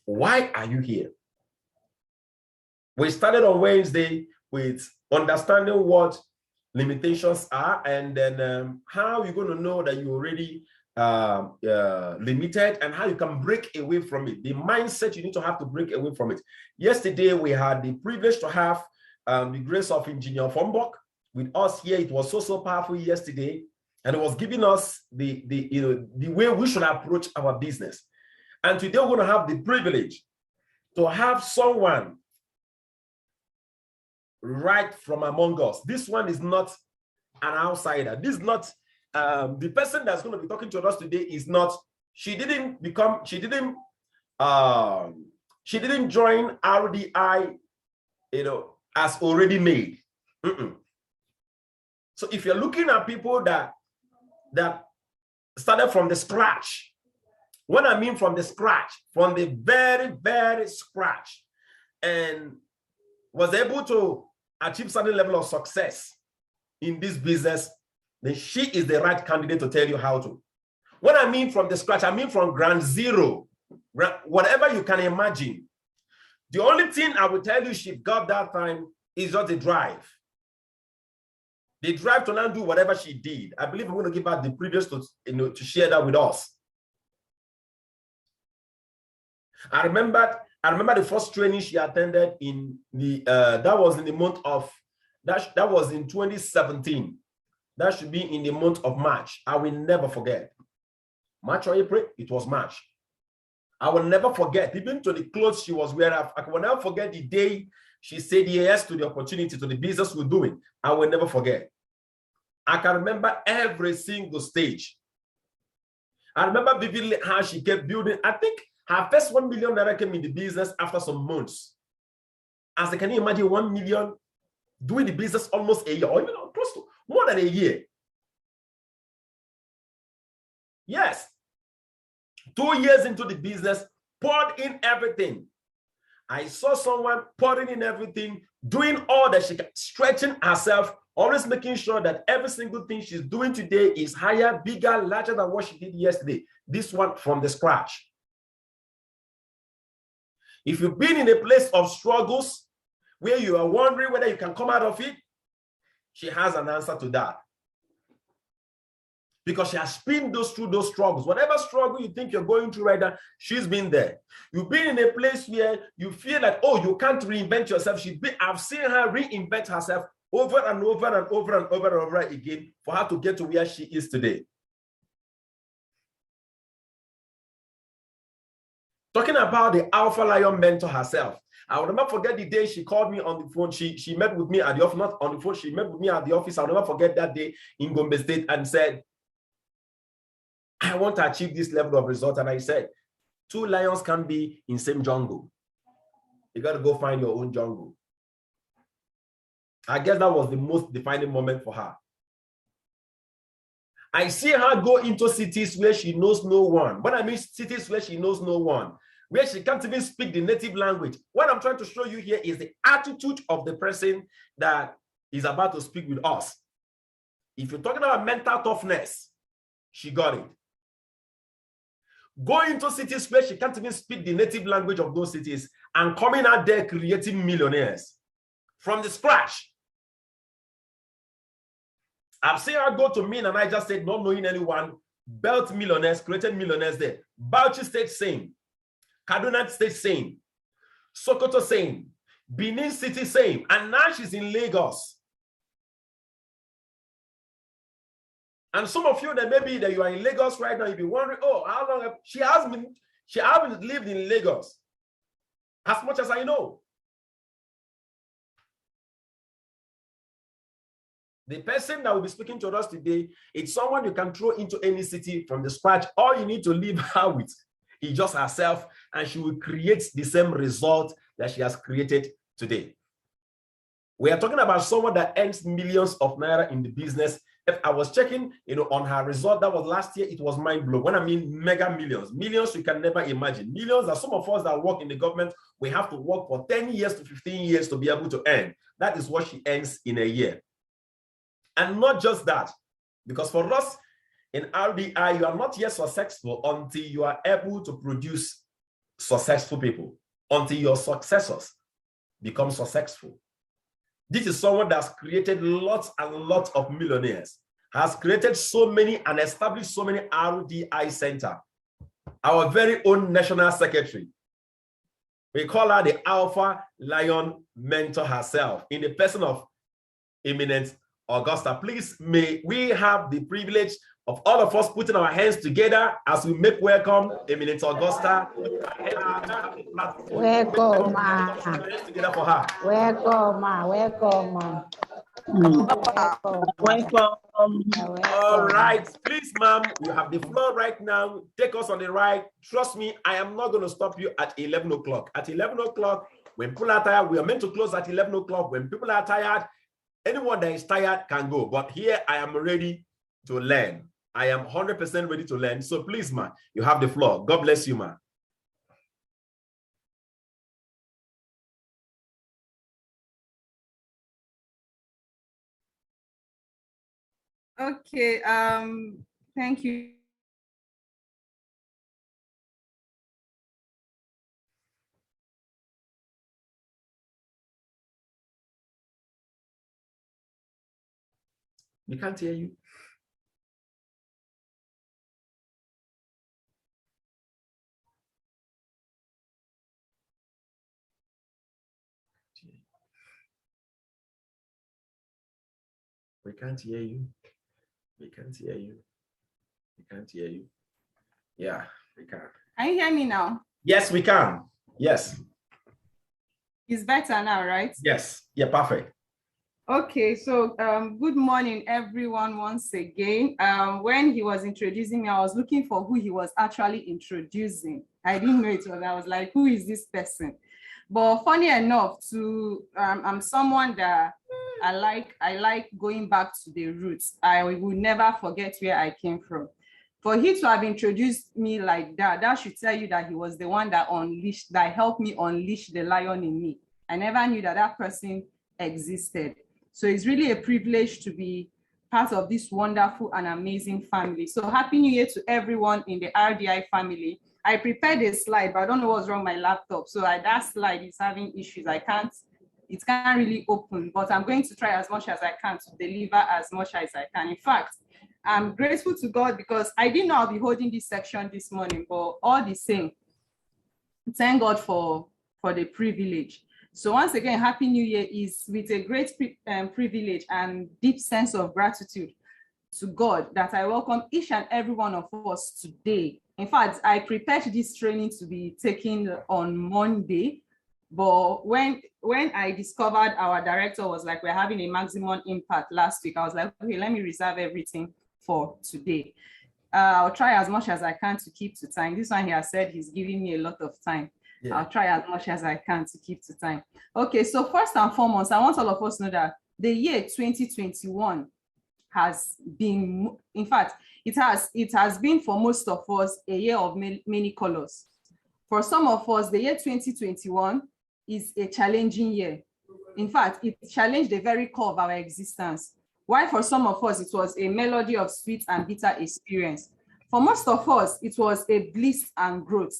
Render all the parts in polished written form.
Why are you here? We started on Wednesday with understanding what limitations are, and then how you're going to know that you're already limited, and how you can break away from it. The mindset you need to have to break away from it. Yesterday, we had the privilege to have the grace of Engineer Fombok with us here. It was so powerful yesterday, and it was giving us the way we should approach our business. And today we're going to have the privilege to have someone right from among us. This one is not an outsider. This is not the person that's going to be talking to us today. Is not, she didn't join RDI, as already made. So if you're looking at people that started from the scratch, when I mean from the scratch, from the very, very scratch, and was able to achieve certain level of success in this business, then she is the right candidate to tell you how to. When I mean from the scratch, I mean from ground zero, whatever you can imagine. The only thing I will tell you she got that time is just the drive. The drive to now do whatever she did. I believe I'm going to give her the privilege to share that with us. I remember the first training she attended in the that was in the month of that was in 2017. That should be in the month of March. I will never forget. March or April? It was March. I will never forget, even to the clothes she was wearing. I will never forget the day she said yes to the opportunity, to the business we're doing. I will never forget. I can remember every single stage. I remember vividly how she kept building. I think her first 1 million naira came in the business after some months. As I can you imagine, 1 million doing the business almost a year, or even close to more than a year. Yes. 2 years into the business, poured in everything. I saw someone pouring in everything, doing all that she can, stretching herself, always making sure that every single thing she's doing today is higher, bigger, larger than what she did yesterday. This one from the scratch. If you've been in a place of struggles where you are wondering whether you can come out of it, she has an answer to that. Because she has been through those struggles. Whatever struggle you think you're going through right now, she's been there. You've been in a place where you feel like, oh, you can't reinvent yourself. I've seen her reinvent herself over and over and over and over and over again for her to get to where she is today. Talking about the Alpha Lion mentor herself. I will never forget the day she called me on the phone. She met with me at the office, not on the phone. She met with me at the office. I'll never forget that day in Gombe State and said, I want to achieve this level of result. And I said, 2 lions can't be in same jungle. You got to go find your own jungle. I guess that was the most defining moment for her. I see her go into cities where she knows no one. When I mean cities where she knows no one, where she can't even speak the native language. What I'm trying to show you here is the attitude of the person that is about to speak with us. If you're talking about mental toughness, she got it. Going into cities where she can't even speak the native language of those cities and coming out there creating millionaires from the scratch. I've seen her go to me and I just said, not knowing anyone, built millionaires, created millionaires there. Bauchi State same. Kaduna State same. Sokoto same. Benin City same. And now she's in Lagos. And some of you that maybe that you are in Lagos right now, you'll be wondering, oh, how long she hasn't lived in Lagos as much as I know. The person that will be speaking to us today, it's someone you can throw into any city from the scratch. All you need to leave her with is just herself, and she will create the same result that she has created today. We are talking about someone that earns millions of naira in the business. If I was checking, on her result, that was last year, it was mind-blowing. When I mean mega millions, millions you can never imagine. Millions are some of us that work in the government, we have to work for 10 years to 15 years to be able to earn. That is what she earns in a year. And not just that, because for us in RDI, you are not yet successful until you are able to produce successful people until your successors become successful. This is someone that's created lots and lots of millionaires, has created so many and established so many RDI center. Our very own national secretary. We call her the Alpha Lion mentor herself in the person of Eminent Augusta. Please, may we have the privilege of all of us putting our hands together as we make welcome Eminent Augusta. Welcome, ma. Together for her. Welcome, ma. Welcome, ma. Welcome. All right, please, ma'am, you have the floor right now. Take us on the ride. Trust me, I am not going to stop you at 11 o'clock. At 11 o'clock, when people are tired, we are meant to close at 11 o'clock. When people are tired, anyone that is tired can go. But here, I am ready to learn. I am 100% ready to learn. So please, ma, you have the floor. God bless you, ma. Okay, thank you. We can't hear you. We can't hear you. We can't hear you. We can't hear you. Yeah, we can. Can you hear me now? Yes, we can. Yes. It's better now, right? Yes. Yeah, perfect. Okay, so good morning, everyone, once again. When he was introducing me, I was looking for who he was actually introducing. I didn't know it was. I was like, who is this person? But funny enough, I'm someone that I like going back to the roots. I will never forget where I came from. For him to have introduced me like that, that should tell you that he was the one that helped me unleash the lion in me. I never knew that that person existed. So it's really a privilege to be part of this wonderful and amazing family. So Happy New Year to everyone in the RDI family. I prepared a slide, but I don't know what's wrong with my laptop. So that slide is having issues. It can't really open, but I'm going to try as much as I can to deliver as much as I can. In fact, I'm grateful to God because I didn't know I'll be holding this section this morning, but all the same, thank God for the privilege. So once again, Happy New Year is with a great privilege and deep sense of gratitude to God that I welcome each and every one of us today. In fact, I prepared this training to be taken on Monday, but when I discovered our director was like, we're having a maximum impact last week, I was like, okay, let me reserve everything for today. I'll try as much as I can to keep to time. This one he has said he's giving me a lot of time. Yeah. I'll try as much as I can to keep to time. Okay, so first and foremost, I want all of us to know that the year 2021 has been, in fact, it has been for most of us a year of many colors. For some of us, the year 2021 is a challenging year. In fact, it challenged the very core of our existence. While for some of us, it was a melody of sweet and bitter experience. For most of us, it was a bliss and growth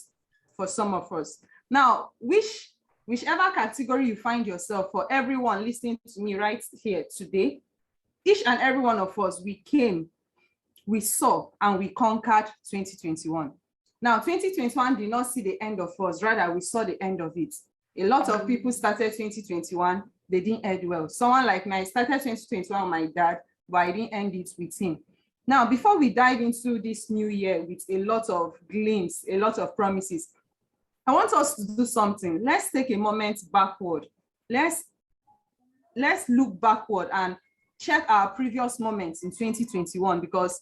for some of us. Now, whichever category you find yourself, for everyone listening to me right here today, each and every one of us, we came, we saw, and we conquered 2021. Now, 2021 did not see the end of us, rather we saw the end of it. A lot of people started 2021, they didn't end well. Someone like me, I started 2021 with my dad, but I didn't end it with him. Now, before we dive into this new year with a lot of glimpses, a lot of promises, I want us to do something. Let's take a moment backward. Let's look backward and check our previous moments in 2021, because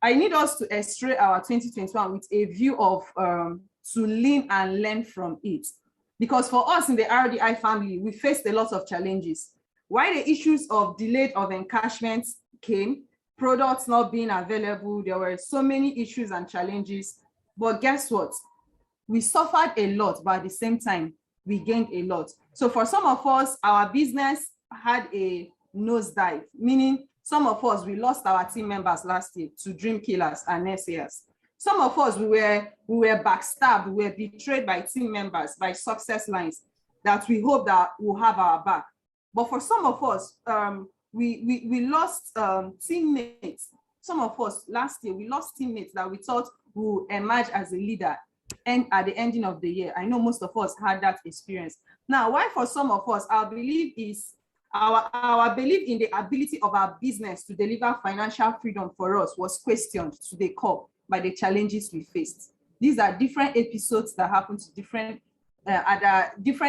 I need us to x-ray our 2021 with a view of to learn and learn from it. Because for us in the RDI family, we faced a lot of challenges. While the issues of delayed of encashment came, products not being available, there were so many issues and challenges. But guess what? We suffered a lot, but at the same time, we gained a lot. So for some of us, our business had a nosedive, meaning some of us, we lost our team members last year to dream killers and naysayers. Some of us, we were backstabbed, we were betrayed by team members, by success lines that we hope that will have our back. But for some of us, we lost teammates. Some of us last year, we lost teammates that we thought would emerge as a leader and at the ending of the year. I know most of us had that experience. Now, why for some of us, our belief is our belief in the ability of our business to deliver financial freedom for us was questioned to the core by the challenges we faced. These are different episodes that happened to different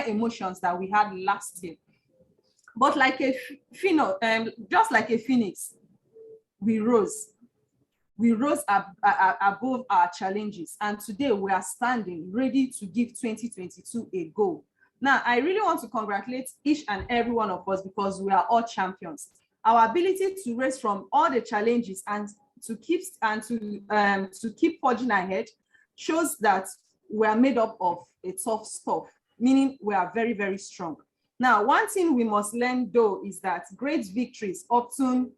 emotions that we had last year. But like just like a phoenix, we rose. We rose above our challenges, and today we are standing ready to give 2022 a go. Now, I really want to congratulate each and every one of us because we are all champions. Our ability to rise from all the challenges and to keep forging ahead shows that we are made up of a tough stuff, meaning we are very, very strong. Now, one thing we must learn though is that great victories are often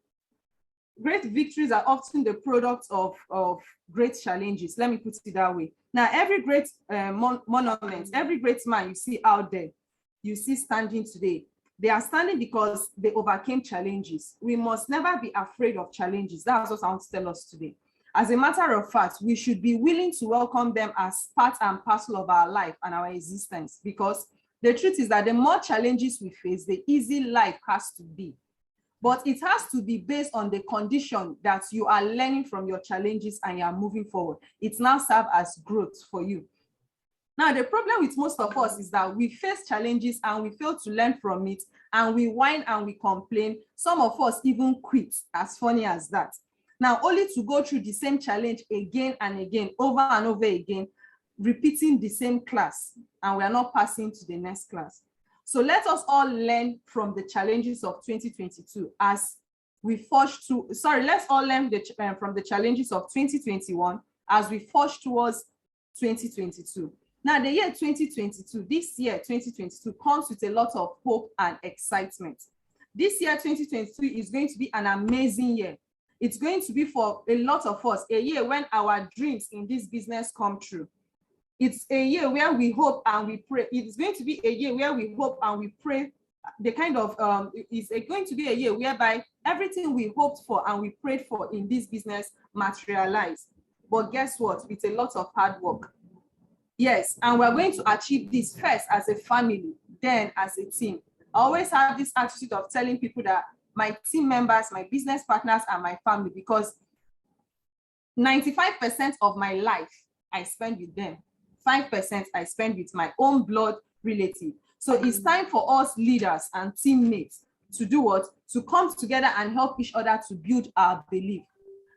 the product of great challenges. Let me put it that way. Now, every great monument, every great man you see out there, you see standing today, they are standing because they overcame challenges. We must never be afraid of challenges. That's what I want to tell us today. As a matter of fact, we should be willing to welcome them as part and parcel of our life and our existence, because the truth is that the more challenges we face, the easy life has to be. But it has to be based on the condition that you are learning from your challenges and you are moving forward. It now serves as growth for you. Now, the problem with most of us is that we face challenges and we fail to learn from it, and we whine and we complain. Some of us even quit, as funny as that. Now, only to go through the same challenge again and again, over and over again, repeating the same class, and we are not passing to the next class. So let us all learn from the challenges of 2022 as we forge to, let's all learn from the challenges of 2021 as we forge towards 2022. Now, the year 2022, this year 2022 comes with a lot of hope and excitement. This year 2022 is going to be an amazing year. It's going to be for a lot of us a year when our dreams in this business come true. It's a year where we hope and we pray. It's going to be a year where we hope and we pray. It's going to be a year whereby everything we hoped for and we prayed for in this business materialize. But guess what? It's a lot of hard work. Yes, and we're going to achieve this first as a family, then as a team. I always have this attitude of telling people that my team members, my business partners, are my family, because 95% of my life I spend with them. 5% I spend with my own blood relative. So it's time for us leaders and teammates to do what? To come together and help each other to build our belief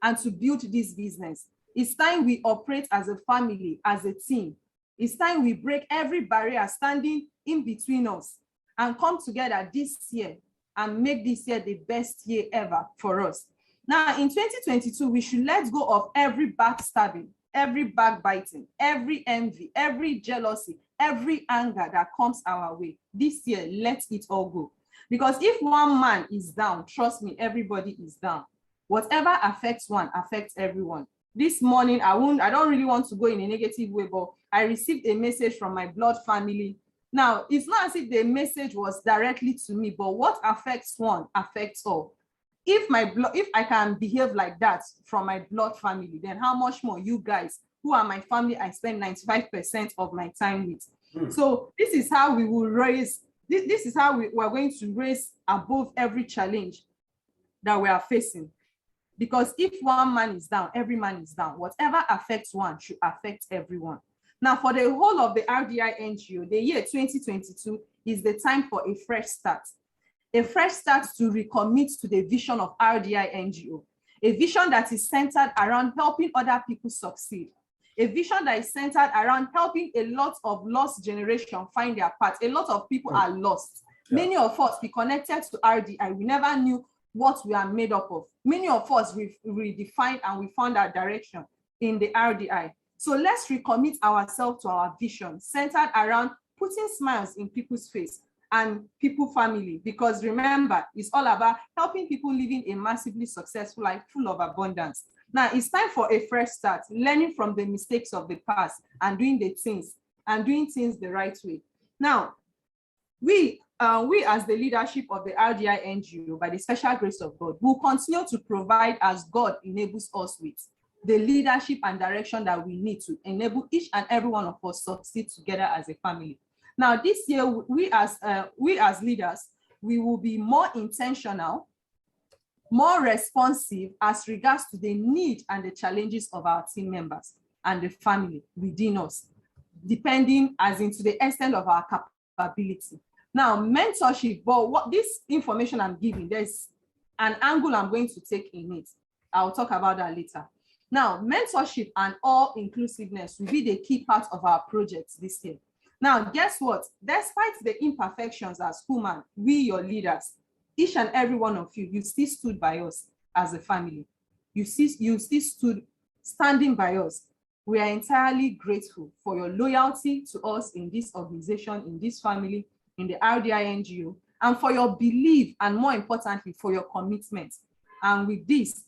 and to build this business. It's time we operate as a family, as a team. It's time we break every barrier standing in between us and come together this year and make this year the best year ever for us. Now, in 2022, we should let go of every backstabbing, every backbiting, every envy, every jealousy, every anger that comes our way. This year, let it all go. Because if one man is down, trust me, everybody is down. Whatever affects one affects everyone. This morning, I don't really want to go in a negative way, but I received a message from my blood family. Now, it's not as if the message was directly to me, but what affects one affects all. If I can behave like that from my blood family, then how much more you guys, who are my family, I spend 95% of my time with. So this is how we will raise, this is how we're going to raise above every challenge that we are facing. Because if one man is down, every man is down. Whatever affects one should affect everyone. Now, for the whole of the RDI NGO, the year 2022 is the time for a fresh start. A fresh start to recommit to the vision of RDI NGO. A vision that is centered around helping other people succeed. A vision that is centered around helping a lot of lost generation find their path. A lot of people are lost. Yeah. Many of us, we connected to RDI, we never knew what we are made up of. Many of us, we redefined and we found our direction in the RDI. So let's recommit ourselves to our vision, centered around putting smiles in people's face and people family, because remember, it's all about helping people living a massively successful life full of abundance. Now it's time for a fresh start, learning from the mistakes of the past and doing things the right way. Now, we as the leadership of the RDI NGO, by the special grace of God, will continue to provide as God enables us with the leadership and direction that we need to enable each and every one of us succeed together as a family. Now, this year, we as leaders, we will be more intentional, more responsive as regards to the need and the challenges of our team members and the family within us, depending as into the extent of our capability. Now, mentorship, but what this information I'm giving, there's an angle I'm going to take in it. I'll talk about that later. Now, mentorship and all-inclusiveness will be the key part of our projects this year. Now, guess what? Despite the imperfections as human, we, your leaders, each and every one of you, you still stood by us as a family. You still stood standing by us. We are entirely grateful for your loyalty to us in this organization, in this family, in the RDI NGO, and for your belief, and more importantly, for your commitment. And with this,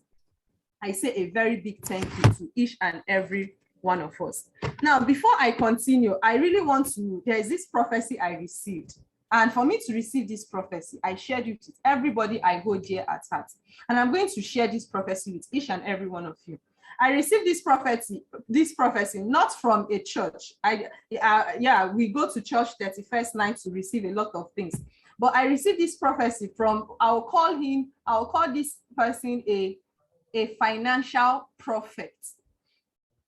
I say a very big thank you to each and every one of us. Now, before I continue, I really want to, there is this prophecy I received. And for me to receive this prophecy, I shared it with everybody I hold dear at heart. And I'm going to share this prophecy with each and every one of you. I received this prophecy not from a church. We go to church 31st night to receive a lot of things. But I received this prophecy from, I'll call this person a financial prophet,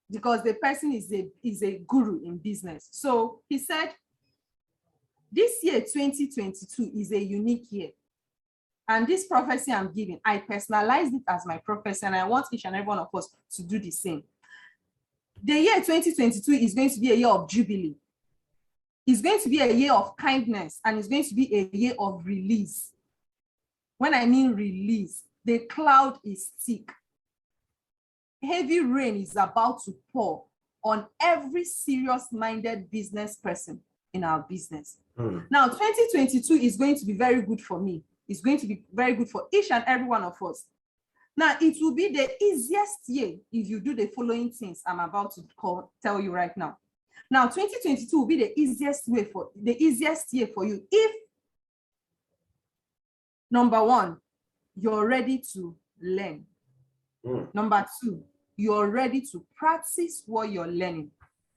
because the person is a guru in business. So he said, this year, 2022, is a unique year. And this prophecy I'm giving, I personalized it as my prophecy, and I want each and every one of us to do the same. The year 2022 is going to be a year of jubilee. It's going to be a year of kindness, and it's going to be a year of release. When I mean release, the cloud is thick. Heavy rain is about to pour on every serious-minded business person in our business. Now, 2022 is going to be very good for me. It's going to be very good for each and every one of us. Now, it will be the easiest year if you do the following things I'm about to tell you right now. Now, 2022 will be the easiest year for you if, number one, you're ready to learn. Number two, you're ready to practice what you're learning.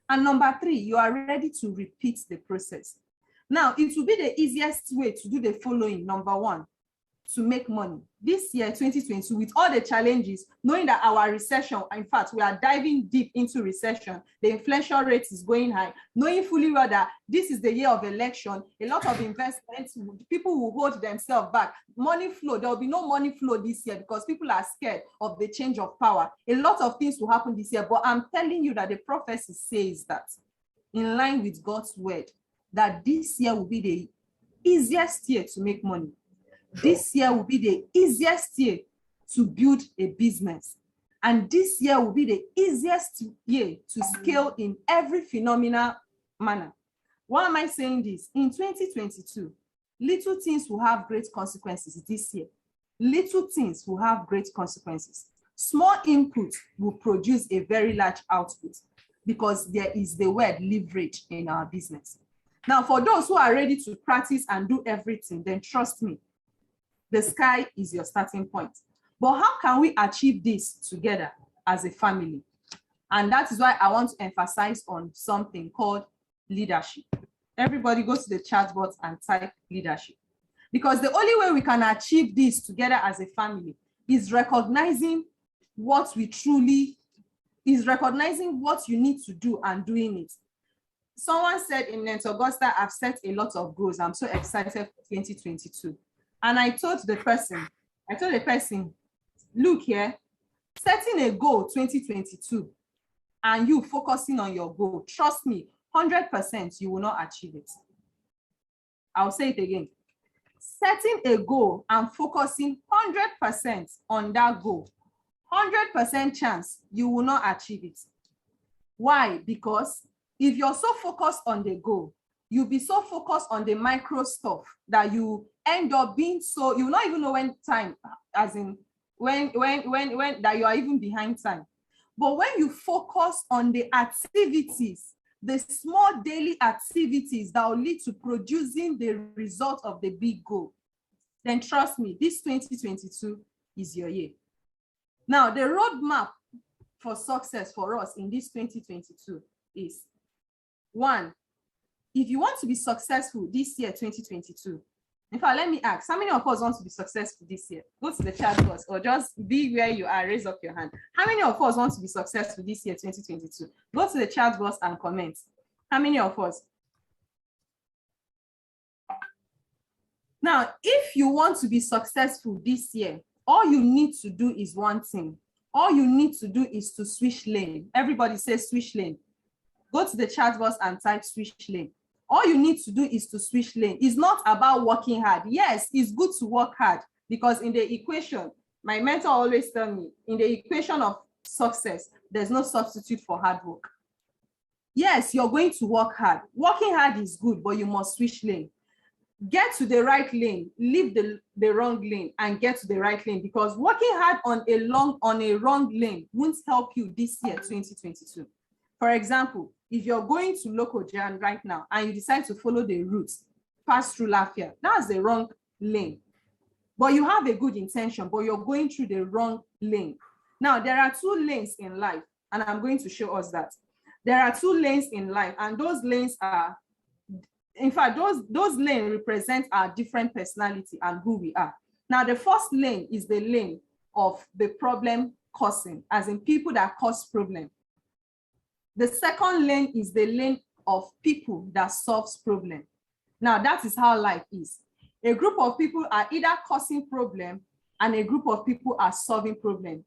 And number three, you are ready to repeat the process. Now, it will be the easiest way to do the following. Number one, to make money. This year, 2022, with all the challenges, knowing that our recession, in fact, we are diving deep into recession, the inflation rate is going high, knowing fully well that this is the year of election, a lot of investments, people will hold themselves back. Money flow, there will be no money flow this year because people are scared of the change of power. A lot of things will happen this year, but I'm telling you that the prophecy says that, in line with God's word, that this year will be the easiest year to make money. This year will be the easiest year to build a business. And this year will be the easiest year to scale in every phenomenal manner. Why am I saying this? In 2022, little things will have great consequences this year. Little things will have great consequences. Small input will produce a very large output because there is the word leverage in our business. Now, for those who are ready to practice and do everything, then trust me, the sky is your starting point. But how can we achieve this together as a family? And that is why I want to emphasize on something called leadership. Everybody go to the chat box and type leadership. Because the only way we can achieve this together as a family is recognizing what you need to do and doing it. Someone said, Eminent Augusta, I've set a lot of goals. I'm so excited for 2022. And I told the person, look here, setting a goal 2022 and you focusing on your goal, trust me, 100% you will not achieve it. I'll say it again. Setting a goal and focusing 100% on that goal, 100% chance you will not achieve it. Why? Because if you're so focused on the goal, you'll be so focused on the micro stuff that you end up being so, you'll not even know when time, as in when that you are even behind time. But when you focus on the activities, the small daily activities that will lead to producing the result of the big goal, then trust me, this 2022 is your year. Now, the roadmap for success for us in this 2022 is: 1, if you want to be successful this year, 2022, in fact, let me ask, how many of us want to be successful this year? Go to the chat box or just be where you are, raise up your hand. How many of us want to be successful this year, 2022? Go to the chat box and comment. How many of us? Now, if you want to be successful this year, all you need to do is one thing. All you need to do is to switch lane. Everybody says switch lane. Go to the chat box and type switch lane. All you need to do is to switch lane. It's not about working hard. Yes, it's good to work hard, because in the equation, my mentor always tell me, in the equation of success, there's no substitute for hard work. Yes, you're going to work hard. Working hard is good, but you must switch lane. Get to the right lane, leave the wrong lane and get to the right lane, because working hard on a wrong lane won't help you this year, 2022. For example, if you're going to Lokojan right now and you decide to follow the route, pass through Lafia, that's the wrong lane. But you have a good intention, but you're going through the wrong lane. Now, there are 2 lanes in life, and I'm going to show us that. There are 2 lanes in life, and those lanes are, in fact, those lanes represent our different personality and who we are. Now, the first lane is the lane of the problem causing, as in people that cause problem. The second lane is the lane of people that solves problem. Now, that is how life is. A group of people are either causing problem and a group of people are solving problem.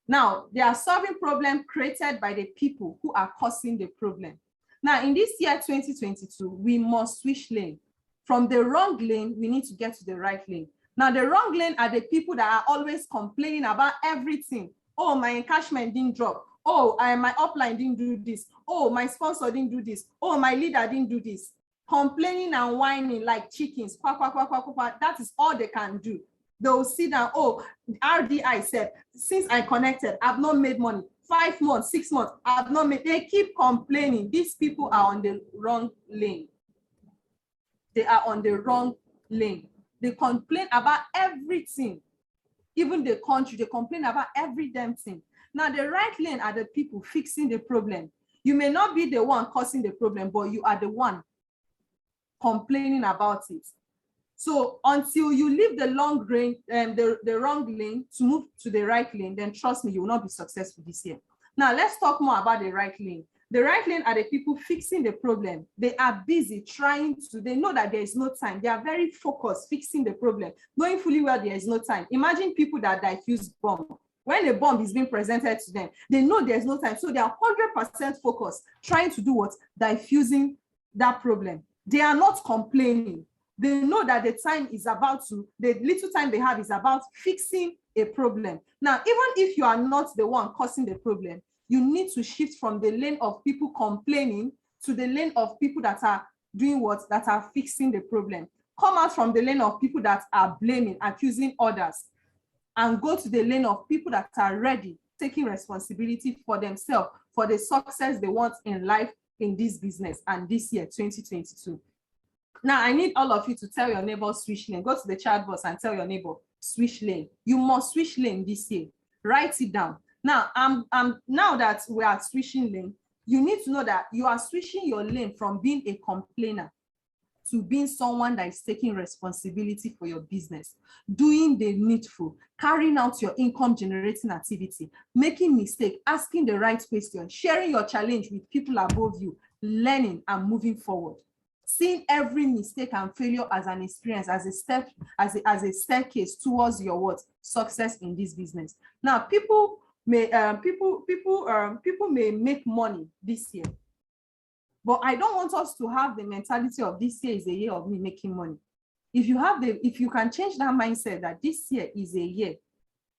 Now, they are solving problem created by the people who are causing the problem. Now, in this year, 2022, we must switch lane. From the wrong lane, we need to get to the right lane. Now, the wrong lane are the people that are always complaining about everything. Oh, my encashment didn't drop. Oh, my upline didn't do this. Oh, my sponsor didn't do this. Oh, my leader didn't do this. Complaining and whining like chickens. Quack, quack, quack, quack, quack. That is all they can do. They'll sit down. Oh, RDI said, since I connected, I've not made money. 5 months, 6 months, I've not made. They keep complaining. These people are on the wrong lane. They are on the wrong lane. They complain about everything. Even the country, they complain about every damn thing. Now, the right lane are the people fixing the problem. You may not be the one causing the problem, but you are the one complaining about it. So until you leave the long range, the wrong lane to move to the right lane, then trust me, you will not be successful this year. Now, let's talk more about the right lane. The right lane are the people fixing the problem. They are busy trying to, they know that there is no time. They are very focused, fixing the problem, knowing fully well there is no time. Imagine people that diffuse bomb. When a bomb is being presented to them, they know there's no time. So they are 100% focused, trying to do what? Diffusing that problem. They are not complaining. They know that the time is about to, the little time they have is about fixing a problem. Now, even if you are not the one causing the problem, you need to shift from the lane of people complaining to the lane of people that are doing what? That are fixing the problem. Come out from the lane of people that are blaming, accusing others, and go to the lane of people that are ready, taking responsibility for themselves, for the success they want in life, in this business, and this year, 2022. Now, I need all of you to tell your neighbor, switch lane. Go to the chat box and tell your neighbor, switch lane. You must switch lane this year. Write it down. Now, now that we are switching lane, you need to know that you are switching your lane from being a complainer to being someone that is taking responsibility for your business, doing the needful, carrying out your income generating activity, making mistakes, asking the right question, sharing your challenge with people above you, learning and moving forward. Seeing every mistake and failure as an experience, as a step, as a staircase towards your what? Success in this business. Now, people may make money this year, but I don't want us to have the mentality of this year is a year of me making money. If you can change that mindset that this year is a year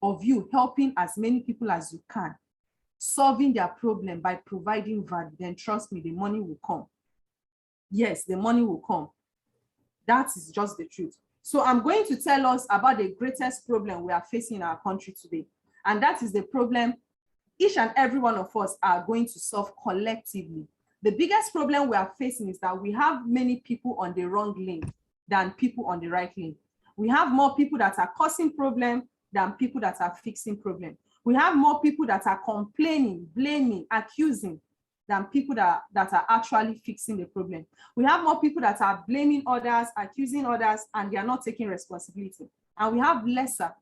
of you helping as many people as you can, solving their problem by providing value, then trust me, the money will come. Yes, the money will come. That is just the truth. So I'm going to tell us about the greatest problem we are facing in our country today. And that is the problem each and every one of us are going to solve collectively. The biggest problem we are facing is that we have many people on the wrong lane than people on the right lane. We have more people that are causing problems than people that are fixing problems. We have more people that are complaining, blaming, accusing than people that are actually fixing the problem. We have more people that are blaming others, accusing others, and they are not taking responsibility. And we have lesser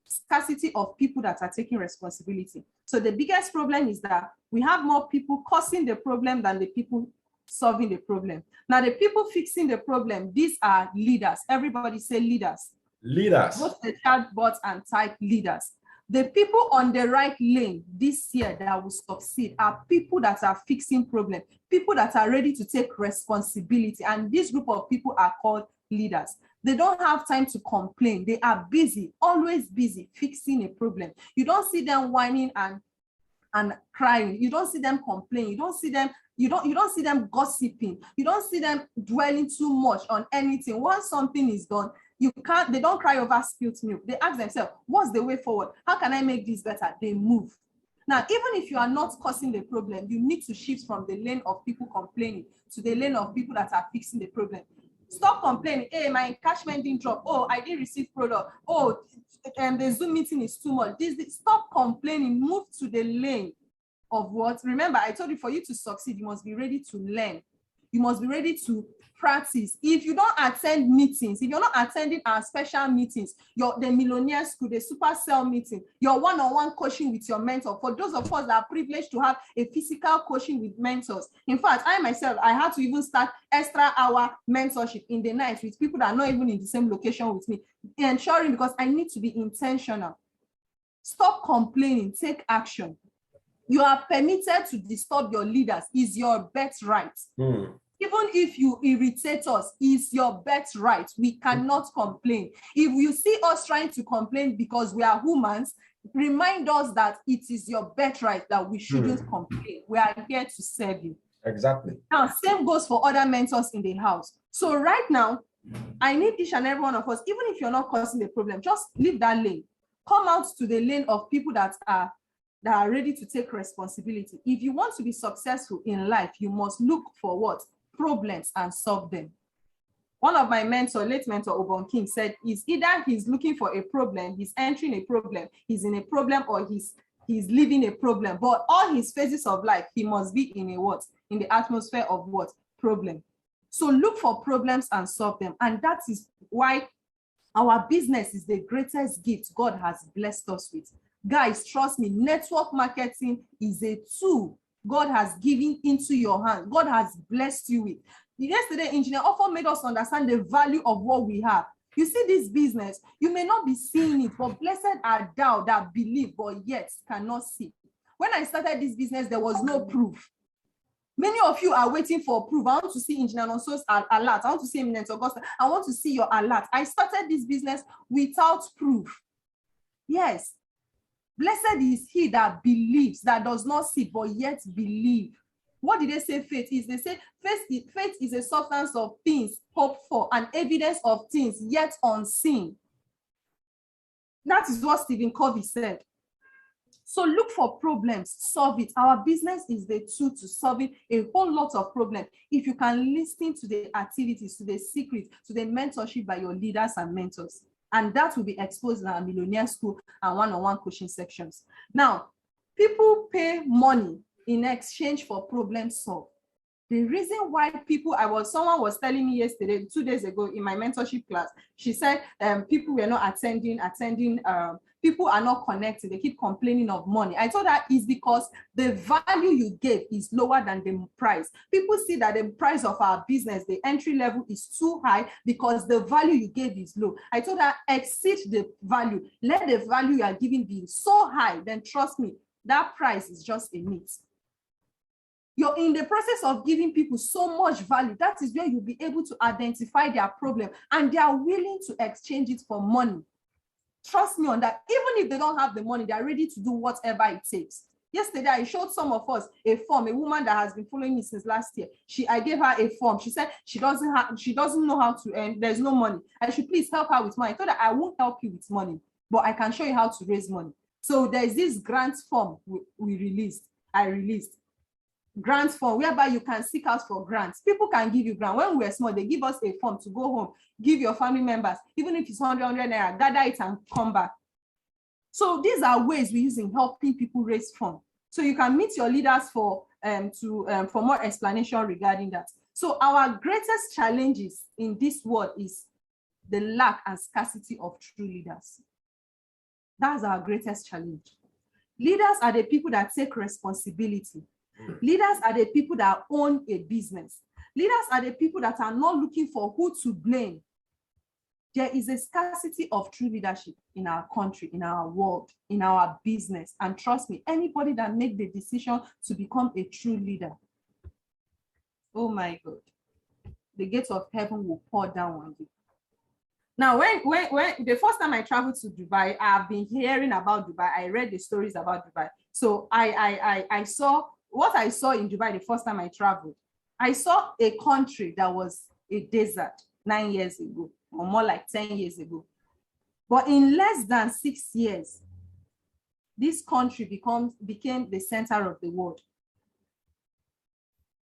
scarcity of people that are taking responsibility. So the biggest problem is that we have more people causing the problem than the people solving the problem. Now, the people fixing the problem, these are leaders. Everybody say leaders. Leaders. Both the chatbot and type leaders. The people on the right lane this year that will succeed are people that are fixing problems, people that are ready to take responsibility. And this group of people are called leaders. They don't have time to complain. They are busy, always busy fixing a problem. You don't see them whining and crying. You don't see them complaining. You don't see them gossiping. You don't see them dwelling too much on anything. Once something is done, they don't cry over spilt milk. They ask themselves, what's the way forward? How can I make this better? They move. Now, even if you are not causing the problem, you need to shift from the lane of people complaining to the lane of people that are fixing the problem. Stop complaining. Hey, my encashment didn't drop. Oh, I didn't receive product. Oh, the Zoom meeting is too much. Stop complaining. Move to the lane of what? Remember, I told you, for you to succeed, you must be ready to learn. You must be ready to practice. If you don't attend meetings, if you're not attending our special meetings, the millionaire school, the supercell meeting, your one-on-one coaching with your mentor, for those of us that are privileged to have a physical coaching with mentors. In fact, I myself, I had to even start extra hour mentorship in the night with people that are not even in the same location with me, ensuring, because I need to be intentional. Stop complaining, take action. You are permitted to disturb your leaders, is your birthright. Even if you irritate us, is your birthright. We cannot complain. If you see us trying to complain because we are humans, remind us that it is your birthright that we shouldn't complain. We are here to serve you. Exactly. Now, same goes for other mentors in the house. So right now, I need each and every one of us, even if you're not causing the problem, just leave that lane. Come out to the lane of people that are ready to take responsibility. If you want to be successful in life, you must look for what? Problems and solve them. One of my mentors, late mentor Obon King, said is either he's looking for a problem, he's entering a problem, he's in a problem, or he's living a problem. But all his phases of life, he must be in a what? In the atmosphere of what? Problem. So look for problems and solve them. And that is why our business is the greatest gift God has blessed us with. Guys, trust me, network marketing is a tool God has given into your hand. God has blessed you with. Yesterday, Engineer often made us understand the value of what we have. You see this business, you may not be seeing it, but blessed are thou that believe, but yet cannot see. When I started this business, there was no proof. Many of you are waiting for proof. I want to see Engineer Nonso's alert. I want to see Eminent Augusta. I want to see your alert. I started this business without proof. Yes. Blessed is he that believes, that does not see, but yet believe. What did they say faith is? They say faith is a substance of things hoped for, and evidence of things yet unseen. That is what Stephen Covey said. So look for problems, solve it. Our business is the tool to solving a whole lot of problems. If you can listen to the activities, to the secrets, to the mentorship by your leaders and mentors. And that will be exposed in our millionaire school and one-on-one coaching sections. Now, people pay money in exchange for problem solved. The reason why someone was telling me yesterday, 2 days ago in my mentorship class, she said people were not attending, people are not connecting, they keep complaining of money. I told her it's because the value you gave is lower than the price. People see that the price of our business, the entry level, is too high because the value you gave is low. I told her exceed the value. Let the value you are giving be so high, then trust me, that price is just a myth. You're in the process of giving people so much value. That is where you'll be able to identify their problem, and they are willing to exchange it for money. Trust me on that. Even if they don't have the money, they are ready to do whatever it takes. Yesterday, I showed some of us a form, a woman that has been following me since last year. I gave her a form. She said she doesn't know how to earn. There's no money. I should please help her with money. I told her I won't help you with money, but I can show you how to raise money. So there's this grant form I released. Grant form whereby you can seek out for grants. People can give you grant. When we were small, they give us a form to go home, give your family members, even if it's 100 naira, gather it and come back. So these are ways we use in helping people raise funds. So you can meet your leaders for more explanation regarding that. So our greatest challenges in this world is the lack and scarcity of true leaders. That's our greatest challenge. Leaders are the people that take responsibility. Leaders are the people that own a business. Leaders are the people that are not looking for who to blame. There is a scarcity of true leadership in our country, in our world, in our business. And trust me, anybody that makes the decision to become a true leader, oh my God, the gates of heaven will pour down on you. Now, when the first time I traveled to Dubai, I've been hearing about Dubai. I read the stories about Dubai. So I saw what I saw in Dubai the first time I traveled. I saw a country that was a desert 9 years ago, or more like 10 years ago. But in less than 6 years, this country became the center of the world.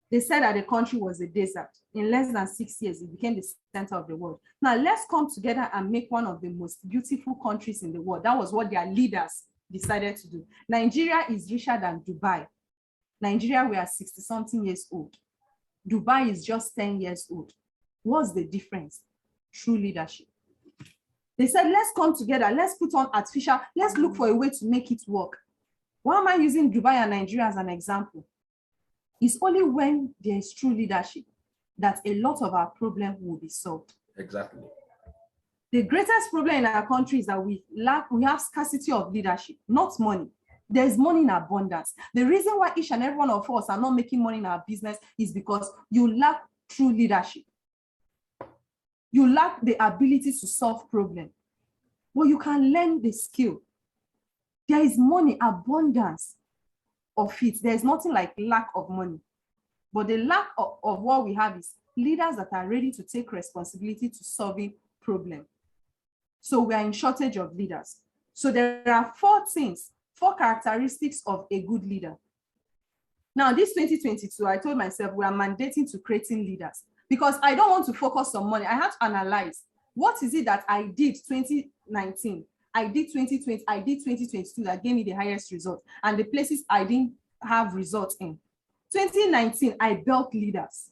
They said that the country was a desert. In less than 6 years, it became the center of the world. Now, let's come together and make one of the most beautiful countries in the world. That was what their leaders decided to do. Nigeria is richer than Dubai. Nigeria, we are 60-something years old. Dubai is just 10 years old. What's the difference? True leadership. They said, let's come together. Let's put on artificial. Let's look for a way to make it work. Why am I using Dubai and Nigeria as an example? It's only when there is true leadership that a lot of our problems will be solved. Exactly. The greatest problem in our country is that we have scarcity of leadership, not money. There's money in abundance. The reason why each and every one of us are not making money in our business is because you lack true leadership. You lack the ability to solve problems. Well, you can learn the skill. There is money, abundance of it. There's nothing like lack of money. But the lack of what we have is leaders that are ready to take responsibility to solving problems. So we are in shortage of leaders. So there are four characteristics of a good leader. Now, this 2022, I told myself we are mandating to creating leaders because I don't want to focus on money. I have to analyze what is it that I did 2019, I did 2020, I did 2022 that gave me the highest result, and the places I didn't have results in. 2019, I built leaders.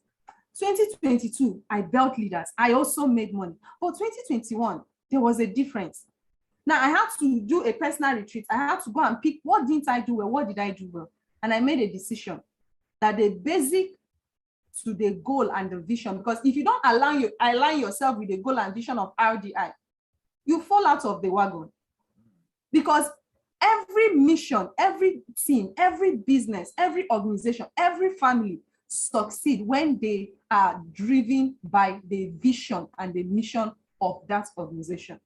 2022, I built leaders. I also made money. But 2021, there was a difference. Now, I had to do a personal retreat. I had to go and pick what didn't I do well, what did I do well? And I made a decision that the basic to the goal and the vision, because if you don't align yourself with the goal and vision of RDI, you fall out of the wagon. Because every mission, every team, every business, every organization, every family succeed when they are driven by the vision and the mission of that organization.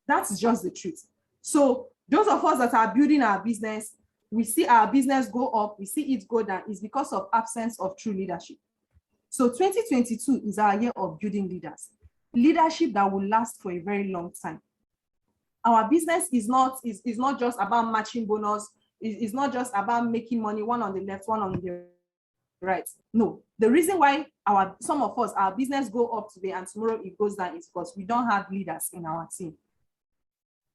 That's just the truth. So those of us that are building our business, we see our business go up, we see it go down, is because of absence of true leadership. So 2022 is our year of building leaders. Leadership that will last for a very long time. Our business is not just about matching bonus. It's not just about making money, one on the left, one on the right. No, the reason why some of us, our business go up today and tomorrow it goes down is because we don't have leaders in our team.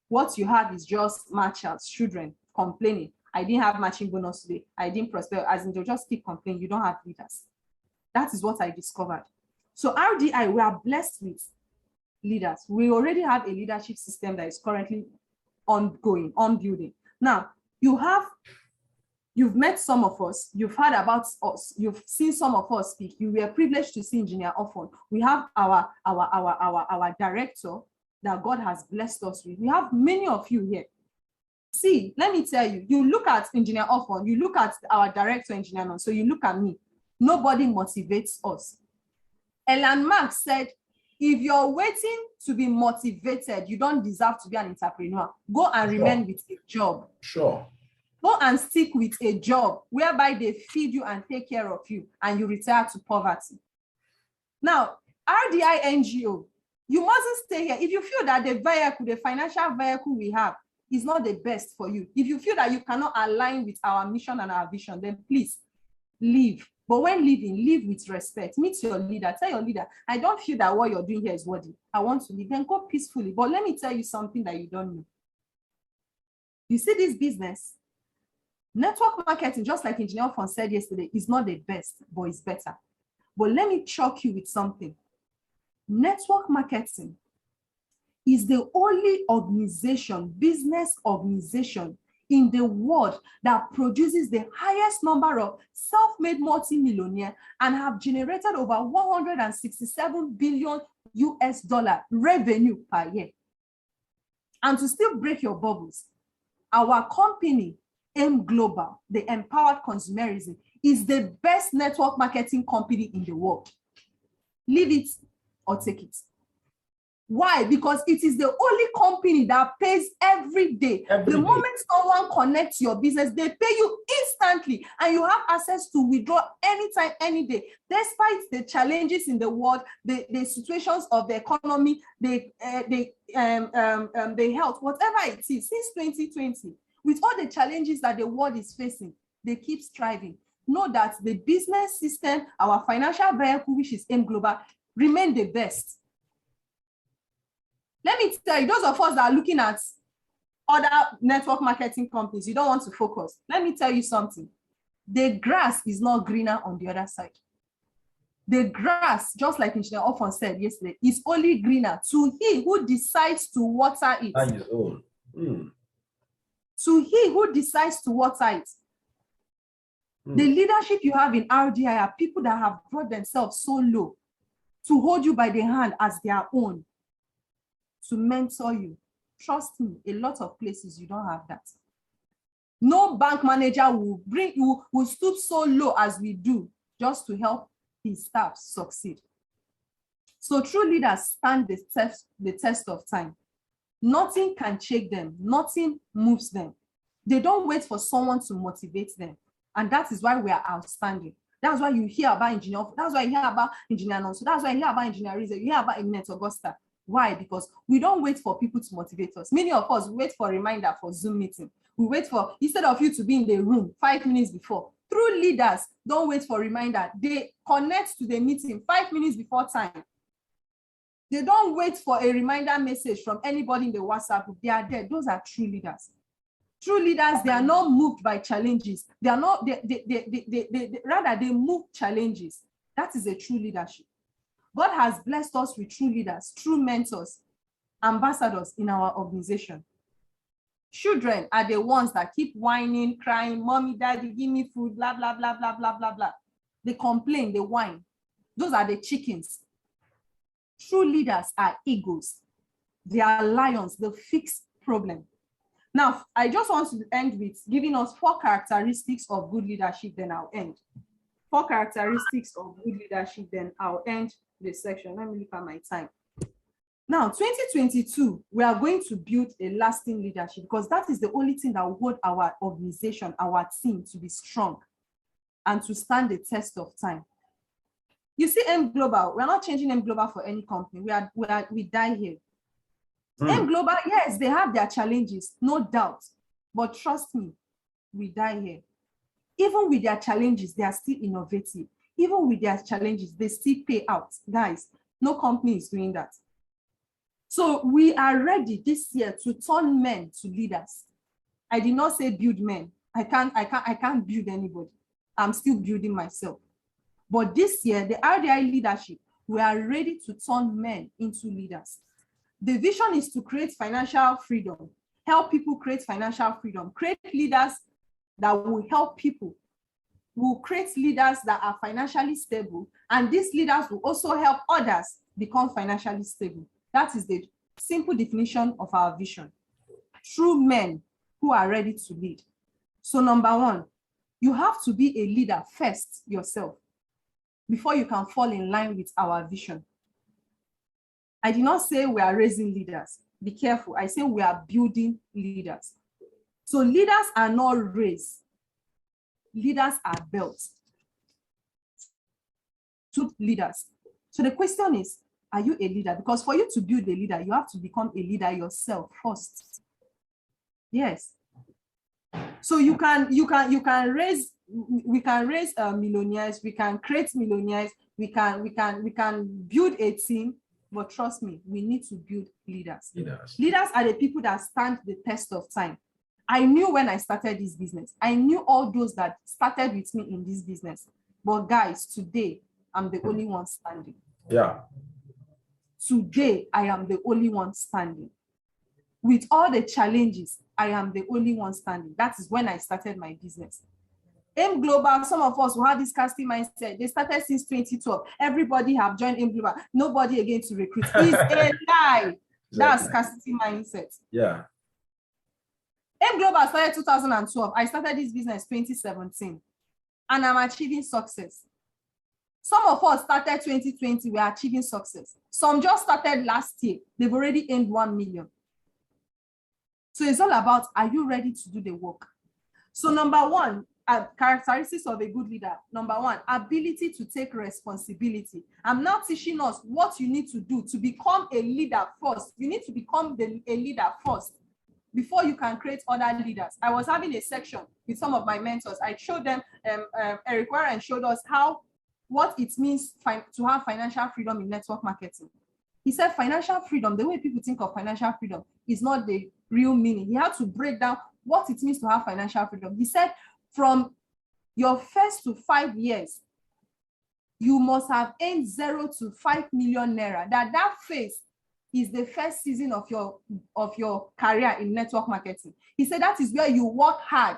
What you have is just matchers, children complaining. I didn't have matching bonus today. I didn't prosper. As in, they'll just keep complaining. You don't have leaders. That is what I discovered. So RDI, we are blessed with leaders. We already have a leadership system that is currently ongoing, on building. Now, you've met some of us, you've heard about us, you've seen some of us speak. You were privileged to see Engineer Often. We have our director that God has blessed us with. We have many of you here. See, let me tell you, you look at Engineer Often, you look at our director, Engineer Non, so you look at me. Nobody motivates us. Elon Musk said, if you're waiting to be motivated, you don't deserve to be an entrepreneur. Go and remain with a job. Sure. Go and stick with a job whereby they feed you and take care of you, and you retire to poverty. Now, RDI NGO, you mustn't stay here. If you feel that the vehicle, the financial vehicle we have is not the best for you, if you feel that you cannot align with our mission and our vision, then please leave. But when leaving, leave with respect. Meet your leader. Tell your leader, I don't feel that what you're doing here is worthy. I want to leave. Then go peacefully. But let me tell you something that you don't know. You see this business, network marketing, just like Engineer Fon said yesterday, is not the best, but it's better. But let me shock you with something. Network marketing is the only organization, business organization in the world that produces the highest number of self-made multi-millionaires and have generated over 167 billion US dollar revenue per year. And to still break your bubbles, our company, M Global, the Empowered Consumerism, is the best network marketing company in the world. Leave it or take it. Why? Because it is the only company that pays every day. The moment someone connects your business, they pay you instantly, and you have access to withdraw anytime, any day. Despite the challenges in the world, the situations of the economy, the health, whatever it is, since 2020, with all the challenges that the world is facing, they keep striving. Know that the business system, our financial vehicle, which is M Global, remain the best. Let me tell you, those of us that are looking at other network marketing companies, you don't want to focus. Let me tell you something. The grass is not greener on the other side. The grass, just like Engineer Often said yesterday, is only greener to he who decides to water it. That is all. To he who decides to water it. The leadership you have in RDI are people that have brought themselves so low to hold you by the hand as their own, to mentor you. Trust me, a lot of places you don't have that. No bank manager will stoop so low as we do just to help his staff succeed. So true leaders stand the test of time. Nothing can shake them. Nothing moves them. They don't wait for someone to motivate them. And that is why we are outstanding. That's why you hear about Engineer. That's why you hear about Engineer Nonso. That's why you hear about Engineer Rize. You hear about Eminent Augusta. Why? Because we don't wait for people to motivate us. Many of us wait for a reminder for Zoom meeting. We wait for, instead of you to be in the room 5 minutes before. True leaders don't wait for a reminder. They connect to the meeting 5 minutes before time. They don't wait for a reminder message from anybody in the WhatsApp group. They are there. Those are true leaders. True leaders, they are not moved by challenges. They are not, rather they move challenges. That is a true leadership. God has blessed us with true leaders, true mentors, ambassadors in our organization. Children are the ones that keep whining, crying, mommy, daddy, give me food, blah, blah, blah, blah, blah, blah, blah. They complain, they whine. Those are the chickens. True leaders are eagles. They are lions, the fixed problem. Now, I just want to end with giving us 4 characteristics of good leadership, then I'll end. 4 characteristics of good leadership, then I'll end this section. Let me look at my time. Now, 2022, we are going to build a lasting leadership because that is the only thing that will hold our organization, our team to be strong and to stand the test of time. You see, M Global, we're not changing M Global for any company. We die here. M Global, yes, they have their challenges, no doubt. But trust me, we die here. Even with their challenges, they are still innovative. Even with their challenges, they still pay out. Guys, no company is doing that. So we are ready this year to turn men to leaders. I did not say build men. I can't build anybody. I'm still building myself. But this year, the RDI leadership, we are ready to turn men into leaders. The vision is to create financial freedom, help people create financial freedom, create leaders that will help people. We'll create leaders that are financially stable, and these leaders will also help others become financially stable. That is the simple definition of our vision. True men who are ready to lead. So number 1, you have to be a leader first yourself before you can fall in line with our vision. I did not say we are raising leaders. Be careful. I say we are building leaders. So leaders are not raised. Leaders are built. To leaders. So the question is, are you a leader? Because for you to build a leader, you have to become a leader yourself first. Yes. So we can raise millionaires, we can create millionaires, we can build a team, but trust me, we need to build leaders. Leaders are the people that stand the test of time. I knew when I started this business, I knew all those that started with me in this business. But guys, today, I'm the only one standing. Yeah. Today, I am the only one standing. With all the challenges, I am the only one standing. That is when I started my business. AIM Global, some of us who have this casting mindset, they started since 2012. Everybody have joined AIM Global. Nobody again to recruit. It's a lie. That's scarcity mindset. Yeah. AIM Global started 2012. I started this business 2017. And I'm achieving success. Some of us started 2020, we are achieving success. Some just started last year. They've already earned 1 million. So it's all about, are you ready to do the work? So number one, characteristics of a good leader. Number one, ability to take responsibility. I'm now teaching us what you need to do to become a leader first. You need to become a leader first before you can create other leaders. I was having a section with some of my mentors. I showed them, Eric Warren showed us what it means to have financial freedom in network marketing. He said financial freedom, the way people think of financial freedom, is not the real meaning. He had to break down what it means to have financial freedom. He said from your first to 5 years, you must have earned 0 to 5 million naira. That phase is the first season of your career in network marketing. He said that is where you work hard.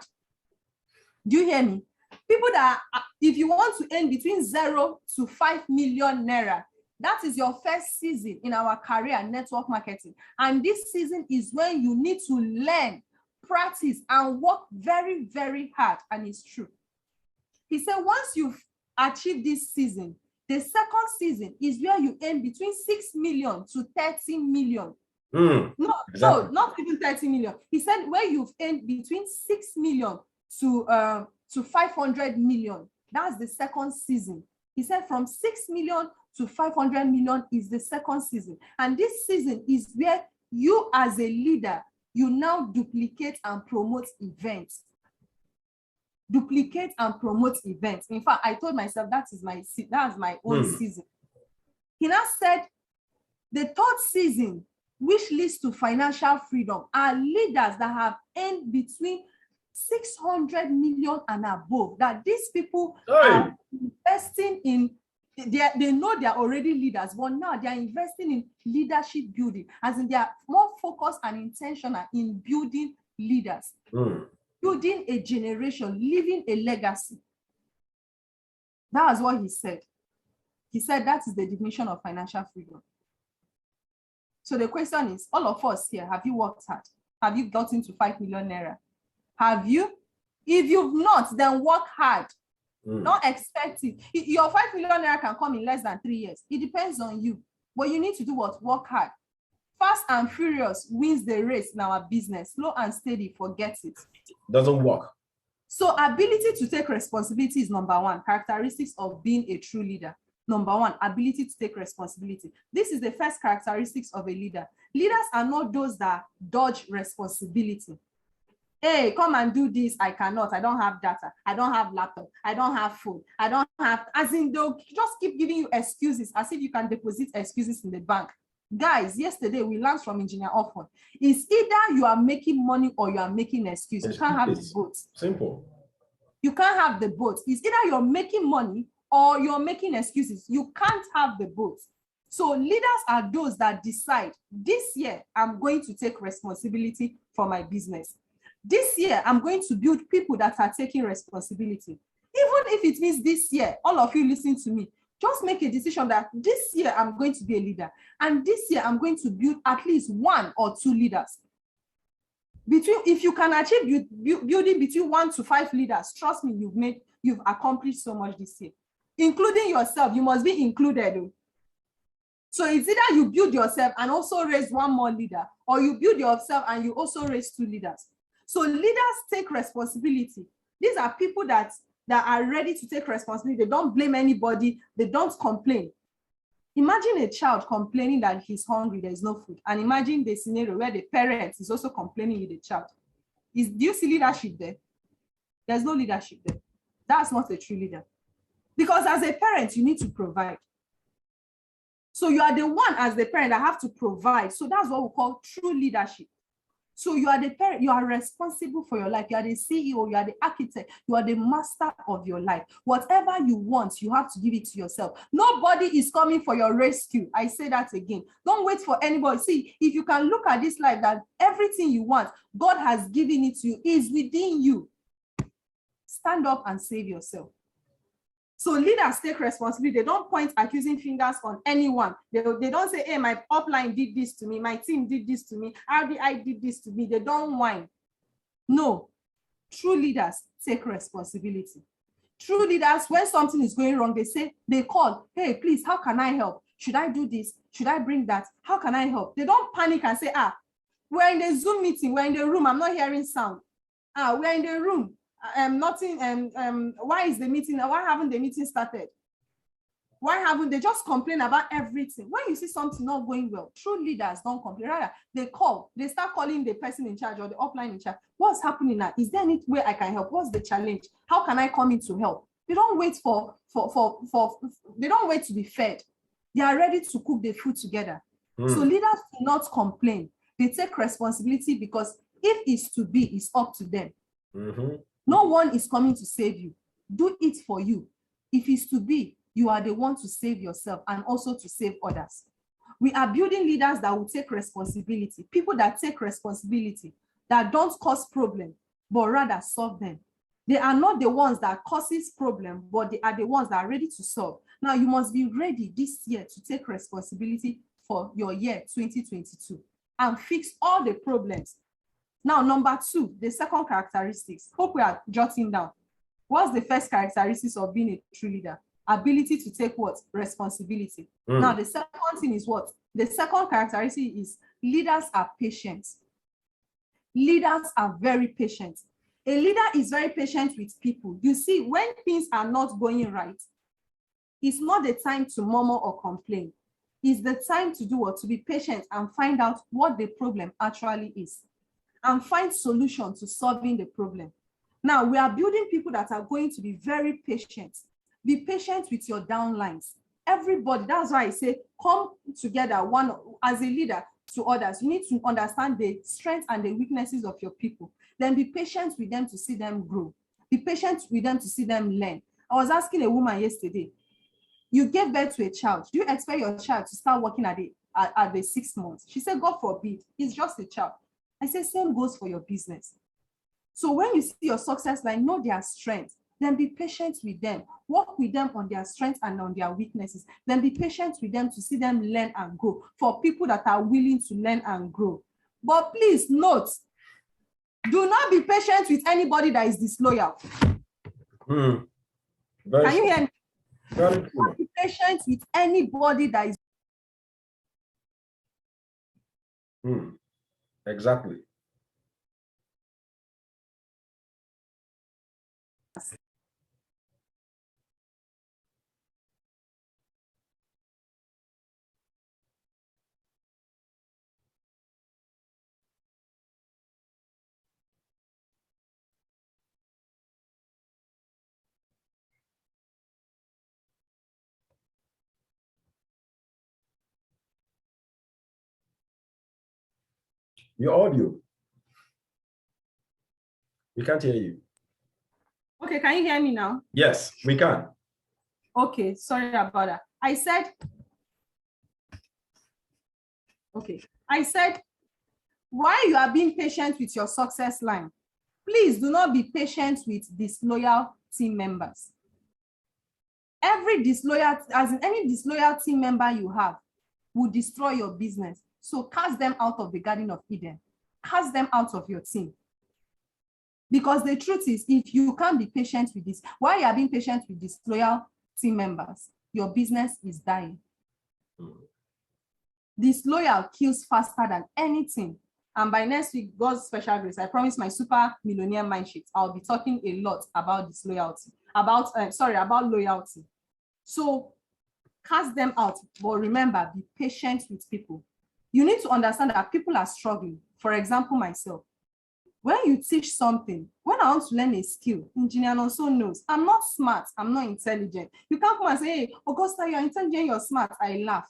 Do you hear me? People that, if you want to earn between 0 to 5 million naira, that is your first season in our career network marketing. And this season is when you need to learn, practice, and work very, very hard. And it's true. He said, once you've achieved this season, the second season is where you earn between 6 million to 30 million. No, exactly. So not even 30 million. He said where you've earned between 6 million to 500 million. That's the second season. He said from 6 million to 500 million is the second season. And this season is where you as a leader, you now duplicate and promote events. Duplicate and promote events. In fact, I told myself that's my own season. He now said the third season, which leads to financial freedom, are leaders that have earned between 600 million and above. That these people are investing in, they know they are already leaders, but now they are investing in leadership building, as in they are more focused and intentional in building leaders. Building a generation, leaving a legacy. That is what he said. He said that is the definition of financial freedom. So the question is, all of us here, have you worked hard? Have you gotten to 5 million naira? Have you? If you've not, then work hard. Not expect it. Your 5 million naira can come in less than 3 years. It depends on you. But you need to do what? Work hard. Fast and furious wins the race in our business. Slow and steady, forget it. Doesn't work. So ability to take responsibility is number one. Characteristics of being a true leader. Number one, ability to take responsibility. This is the first characteristics of a leader. Leaders are not those that dodge responsibility. Hey, come and do this. I cannot. I don't have data. I don't have laptop. I don't have phone. I don't have, as in they'll just keep giving you excuses as if you can deposit excuses in the bank. Guys, yesterday we learned from Engineer Offon. It's either you are making money or you are making excuses. You can't have the both. Simple. You can't have the both. It's either you're making money or you're making excuses. You can't have the both. So leaders are those that decide, this year, I'm going to take responsibility for my business. This year, I'm going to build people that are taking responsibility. Even if it means this year, all of you listen to me, just make a decision that this year I'm going to be a leader. And this year I'm going to build at least 1 or 2 leaders. If you can achieve building between 1 to 5 leaders, trust me, you've accomplished so much this year. Including yourself, you must be included. So it's either you build yourself and also raise 1 more leader, or you build yourself and you also raise 2 leaders. So leaders take responsibility. These are people that are ready to take responsibility. They don't blame anybody. They don't complain. Imagine a child complaining that he's hungry, there's no food. And imagine the scenario where the parent is also complaining with the child. Do you see leadership there? There's no leadership there. That's not a true leader. Because as a parent, you need to provide. So you are the one as the parent that have to provide. So that's what we call true leadership. So you are the parent, you are responsible for your life. You are the CEO, you are the architect, you are the master of your life. Whatever you want, you have to give it to yourself. Nobody is coming for your rescue. I say that again. Don't wait for anybody. See, if you can look at this life, that everything you want, God has given it to you, is within you. Stand up and save yourself. So leaders take responsibility. They don't point accusing fingers on anyone. They don't say, hey, my upline did this to me. My team did this to me. RDI did this to me. They don't whine. No. True leaders take responsibility. True leaders, when something is going wrong, they call, hey, please, how can I help? Should I do this? Should I bring that? How can I help? They don't panic and say, we're in the Zoom meeting. We're in the room. I'm not hearing sound. We're in the room. Why is the meeting? Why haven't the meeting started? Why haven't they just complain about everything? When you see something not going well, true leaders don't complain. Rather, they start calling the person in charge or the upline in charge. What's happening now? Is there any way I can help? What's the challenge? How can I come in to help? They don't wait they don't wait to be fed. They are ready to cook the food together. So leaders do not complain. They take responsibility because if it's to be, it's up to them. No one is coming to save you. Do it for you. If it's to be, you are the one to save yourself and also to save others. We are building leaders that will take responsibility, people that take responsibility, that don't cause problems, but rather solve them. They are not the ones that causes problems, but they are the ones that are ready to solve. Now, you must be ready this year to take responsibility for your year 2022 and fix all the problems. Now, number 2, the second characteristics. Hope we are jotting down. What's the first characteristics of being a true leader? Ability to take what? Responsibility. Now, the second thing is what? The second characteristic is leaders are patient. Leaders are very patient. A leader is very patient with people. You see, when things are not going right, it's not the time to murmur or complain. It's the time to do what? To be patient and find out what the problem actually is, and find solutions to solving the problem. Now, we are building people that are going to be very patient. Be patient with your downlines. Everybody, that's why I say, come together one as a leader to others. You need to understand the strengths and the weaknesses of your people. Then be patient with them to see them grow. Be patient with them to see them learn. I was asking a woman yesterday, you gave birth to a child. Do you expect your child to start working at the 6 months? She said, God forbid, it's just a child. I said, same goes for your business. So when you see your success line, know their strengths, then be patient with them. Work with them on their strengths and on their weaknesses. Then be patient with them to see them learn and grow, for people that are willing to learn and grow. But please note, do not be patient with anybody that is disloyal. Can you hear me? Do not be patient with anybody that is. Exactly. Your audio. We can't hear you. Okay, can you hear me now? Yes, we can. Okay, sorry about that. I said, while you are being patient with your success line, please do not be patient with disloyal team members. Every disloyal, as in any disloyal team member you have, will destroy your business. So cast them out of the Garden of Eden. Cast them out of your team. Because the truth is, if you can't be patient with this, while you are being patient with disloyal team members, your business is dying. Disloyal kills faster than anything. And by next week, God's special grace, I promise my super millionaire mind sheet, I'll be talking a lot about disloyalty, about loyalty. So cast them out, but remember, be patient with people. You need to understand that people are struggling. For example, myself. When you teach something, when I want to learn a skill, engineer also knows, I'm not smart, I'm not intelligent. You can't come and say, hey, Augusta, you're intelligent, you're smart. I laugh.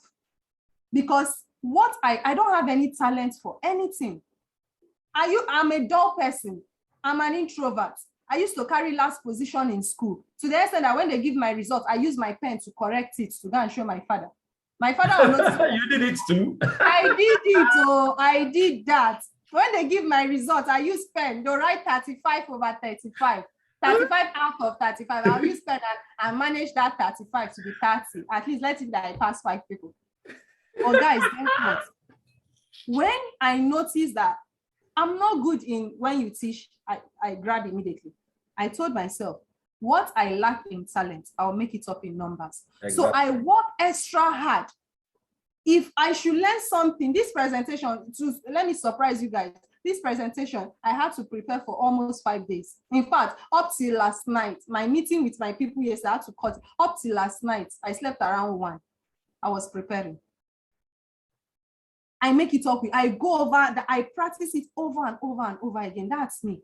Because what I don't have any talent for anything. I'm a dull person. I'm an introvert. I used to carry last position in school. To the extent that when they give my results, I use my pen to correct it to go and show my father. My father will not. You did it too. I did it. Oh, I did that. When they give my results, I use pen. They'll write 35 over 35. 35 out of 35. I'll use pen and manage that 35 to be 30. At least let it that I pass 5 people. Oh, guys, when I notice that I'm not good in when you teach, I grab immediately. I told myself, what I lack in talent, I'll make it up in numbers. Exactly. So I work extra hard. If I should learn something, this presentation, let me surprise you guys. This presentation, I had to prepare for almost 5 days. In fact, up till last night, my meeting with my people yesterday, I had to cut. Up till last night, I slept around 1. I was preparing. I make it up. I go over, I practice it over and over and over again. That's me.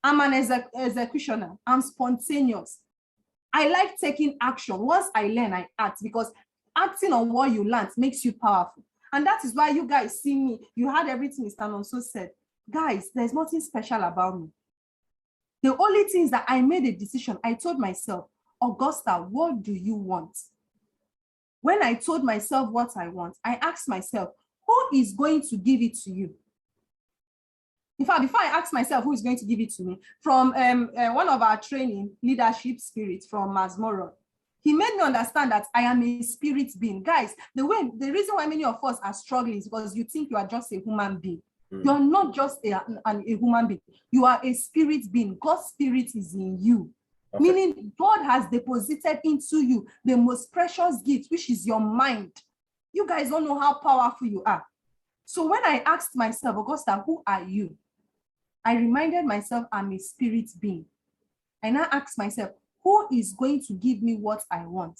I'm an executioner. I'm spontaneous. I like taking action. Once I learn, I act, because acting on what you learned makes you powerful. And that is why you guys see me. You had everything Mr. Nonso said. Guys, there's nothing special about me. The only thing is that I made a decision. I told myself, Augusta, what do you want? When I told myself what I want, I asked myself, who is going to give it to you? In fact, before I ask myself who is going to give it to me, from one of our training, Leadership Spirit from Masmoro, he made me understand that I am a spirit being. Guys, the reason why many of us are struggling is because you think you are just a human being. You are not just a human being. You are a spirit being. God's spirit is in you. Okay. Meaning God has deposited into you the most precious gift, which is your mind. You guys don't know how powerful you are. So when I asked myself, Augusta, who are you? I reminded myself I'm a spirit being. And I asked myself, who is going to give me what I want?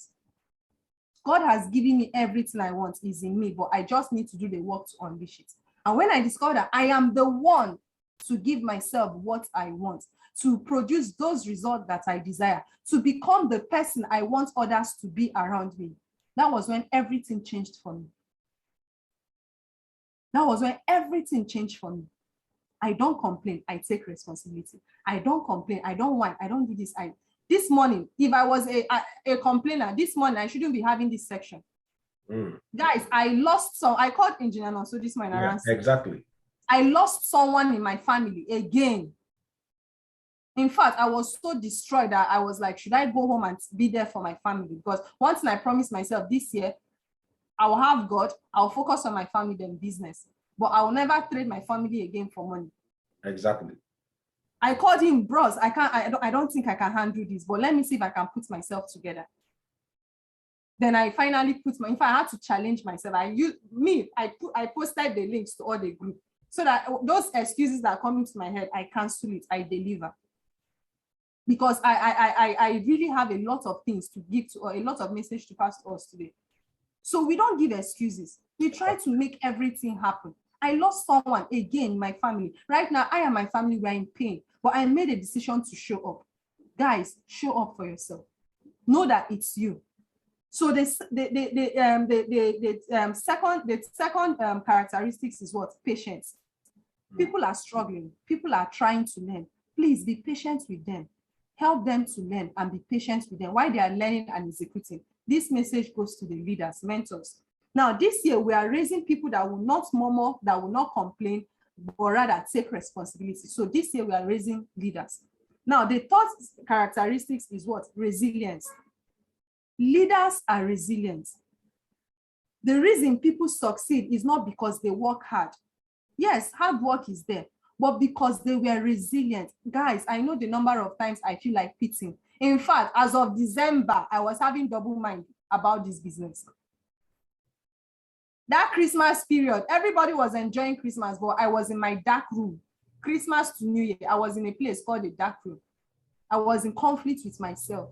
God has given me everything I want, is in me, but I just need to do the work to unleash it. And when I discovered that I am the one to give myself what I want, to produce those results that I desire, to become the person I want others to be around me, that was when everything changed for me. That was when everything changed for me. I don't complain, I take responsibility. I don't complain, I don't whine, I don't do this. This morning, if I was a complainer, this morning, I shouldn't be having this section. Guys, I called engineer now, so this morning around. Exactly. I lost someone in my family again. In fact, I was so destroyed that I was like, should I go home and be there for my family? Because once I promised myself this year, I will have God, I'll focus on my family and business. But I will never trade my family again for money. Exactly. I called him, bros, I don't think I can handle this, but let me see if I can put myself together. Then I finally in fact, I had to challenge myself. I posted the links to all the group so that those excuses that come into my head, I cancel it, I deliver. Because I really have a lot of things to give to, or a lot of message to pass to us today. So we don't give excuses. We try to make everything happen. I lost someone again in my family. Right now, I and my family were in pain, but I made a decision to show up. Guys, show up for yourself. Know that it's you. So the second characteristics is what? Patience. People are struggling. People are trying to learn. Please be patient with them. Help them to learn and be patient with them while they are learning and executing. This message goes to the leaders, mentors. Now, this year, we are raising people that will not murmur, that will not complain, but rather take responsibility. So this year, we are raising leaders. Now, the third characteristics is what? Resilience. Leaders are resilient. The reason people succeed is not because they work hard. Yes, hard work is there, but because they were resilient. Guys, I know the number of times I feel like quitting. In fact, as of December, I was having double mind about this business. That Christmas period, everybody was enjoying Christmas, but I was in my dark room. Christmas to New Year, I was in a place called the dark room. I was in conflict with myself.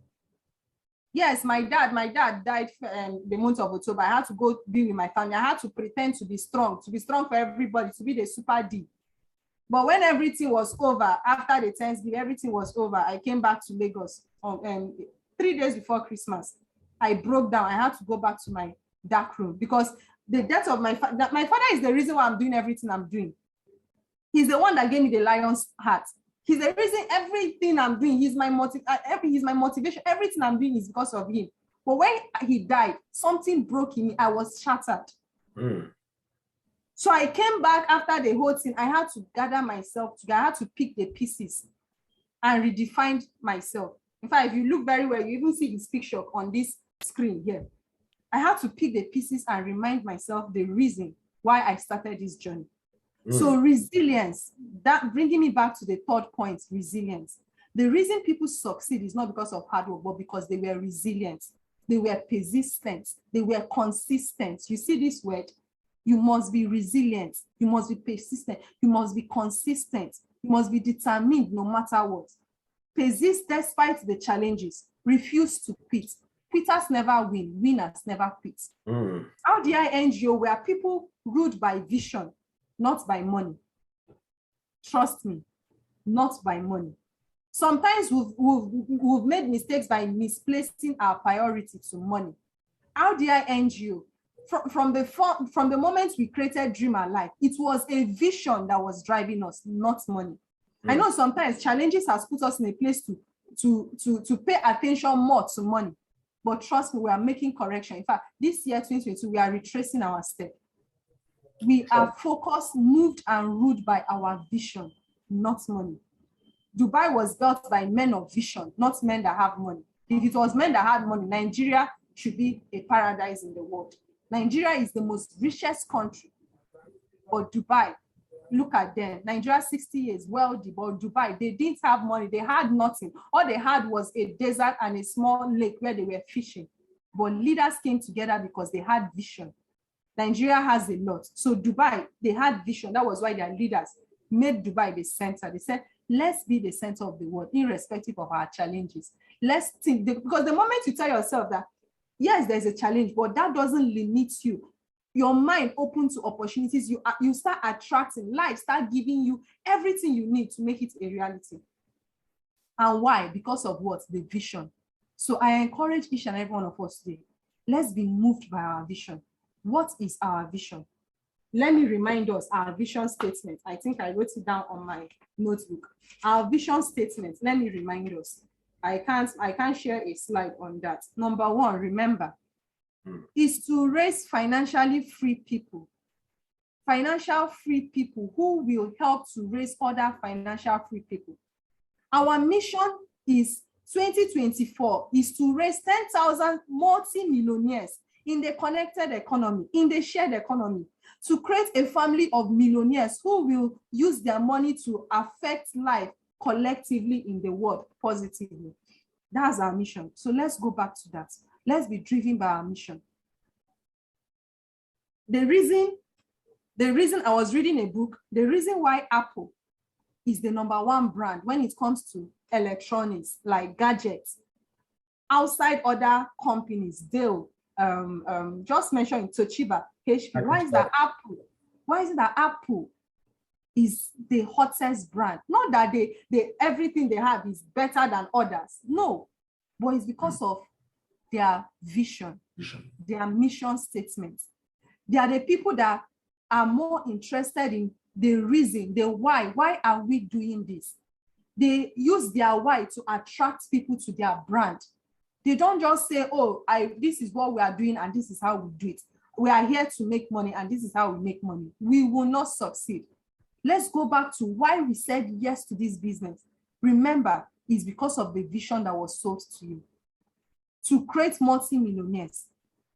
Yes, my dad died the month of October. I had to go be with my family. I had to pretend to be strong for everybody, to be the super D. But when everything was over, after the Thanksgiving, everything was over, I came back to Lagos 3 days before Christmas. I broke down. I had to go back to my dark room because the death of my father is the reason why I'm doing everything I'm doing. He's the one that gave me the lion's heart. He's the reason everything I'm doing. He's my motivation. Everything I'm doing is because of him. But when he died, something broke in me. I was shattered. So I came back after the whole thing. I had to gather myself together. I had to pick the pieces and redefine myself. In fact, if you look very well, you even see this picture on this screen here. I had to pick the pieces and remind myself the reason why I started this journey. So resilience, that bringing me back to the third point, resilience. The reason people succeed is not because of hard work, but because they were resilient. They were persistent. They were consistent. You see this word? You must be resilient. You must be persistent. You must be consistent. You must be determined no matter what. Persist despite the challenges. Refuse to quit. Quitters never win. Winners never quit. How do I NGO where people ruled by vision, not by money? Trust me, not by money. Sometimes we've made mistakes by misplacing our priority to money. How do I NGO? From the moment we created Dream Alive, it was a vision that was driving us, not money. I know sometimes challenges has put us in a place to pay attention more to money. But trust me, we are making correction. In fact, this year, 2022, we are retracing our step. We are focused, moved, and ruled by our vision, not money. Dubai was built by men of vision, not men that have money. If it was men that had money, Nigeria should be a paradise in the world. Nigeria is the most richest country. But Dubai, look at them. Nigeria 60 years, wealthy, but Dubai, they didn't have money. They had nothing. All they had was a desert and a small lake where they were fishing. But leaders came together because they had vision. Nigeria has a lot. So Dubai, they had vision. That was why their leaders made Dubai the center. They said, let's be the center of the world, irrespective of our challenges. Let's think, because the moment you tell yourself that, yes, there's a challenge, but that doesn't limit you. Your mind open to opportunities, you start attracting, life start giving you everything you need to make it a reality. And why? Because of what? The vision. So I encourage each and every one of us today, let's be moved by our vision. What is our vision? Let me remind us our vision statement. I think I wrote it down on my notebook. Our vision statement, let me remind us. I can't share a slide on that. Number one, remember, is to raise financially free people. Financial free people who will help to raise other financial free people. Our mission is 2024 is to raise 10,000 multi-millionaires in the connected economy, in the shared economy, to create a family of millionaires who will use their money to affect life collectively in the world positively. That's our mission. So let's go back to that. Let's be driven by our mission. The reason I was reading a book, the reason why Apple is the #1 brand when it comes to electronics, like gadgets, outside other companies, Dell, just mentioning Toshiba, HP. Why is that Apple? Why is it that Apple is the hottest brand? Not that they everything they have is better than others. No, but it's because of their vision, their mission statement. They are the people that are more interested in the reason, the why. Why are we doing this? They use their why to attract people to their brand. They don't just say, oh, this is what we are doing and this is how we do it. We are here to make money and this is how we make money. We will not succeed. Let's go back to why we said yes to this business. Remember, it's because of the vision that was sold to you. To create multi-millionaires,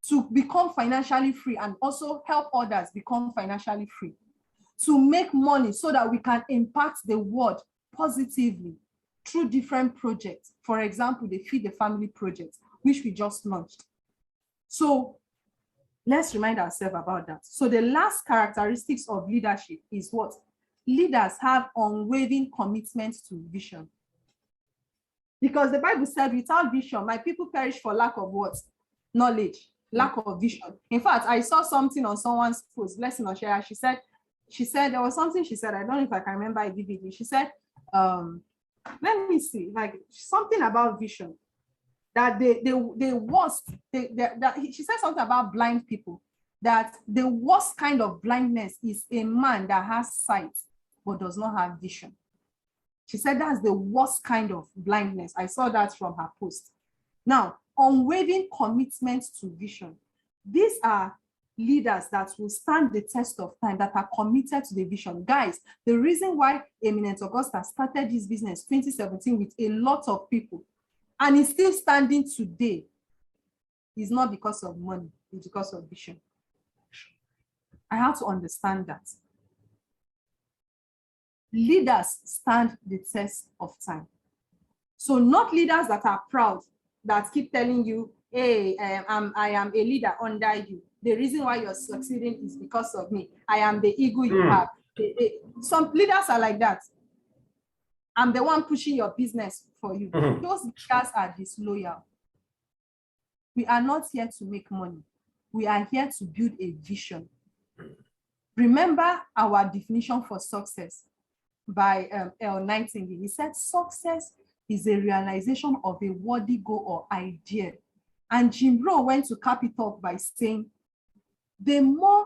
to become financially free and also help others become financially free. To make money so that we can impact the world positively through different projects. For example, the Feed the Family project, which we just launched. So Let's remind ourselves about that. So the last characteristics of leadership is what? Leaders have unwavering commitment to vision. Because the Bible said, without vision, my people perish for lack of what? Knowledge, lack of vision. In fact, I saw something on someone's post, Blessing or Share. She said, there was something she said, I don't know if I can remember it vividly. She said, let me see, like something about vision. That she said something about blind people, that the worst kind of blindness is a man that has sight but does not have vision. She said that's the worst kind of blindness. I saw that from her post. Now, unwavering commitment to vision. These are leaders that will stand the test of time, that are committed to the vision. Guys, the reason why Eminent Augusta started this business 2017 with a lot of people and is still standing today is not because of money, it's because of vision. I have to understand that. Leaders stand the test of time. So not leaders that are proud, that keep telling you, hey, I am a leader under you. The reason why you're succeeding is because of me. I am the ego you have. Some leaders are like that. I'm the one pushing your business for you. Those leaders are disloyal. We are not here to make money. We are here to build a vision. Remember our definition for success by L. Nightingale. He said, success is a realization of a worthy goal or idea. And Jim Rohn went to cap it off by saying, the more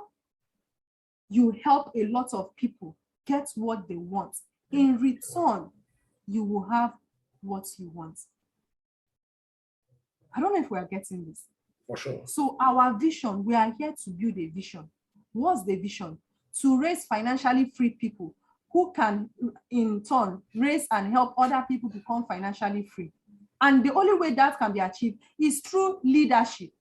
you help a lot of people get what they want, in return, you will have what you want. I don't know if we are getting this. For sure. So our vision, we are here to build a vision. What's the vision? To raise financially free people who can, in turn, raise and help other people become financially free. And the only way that can be achieved is through leadership.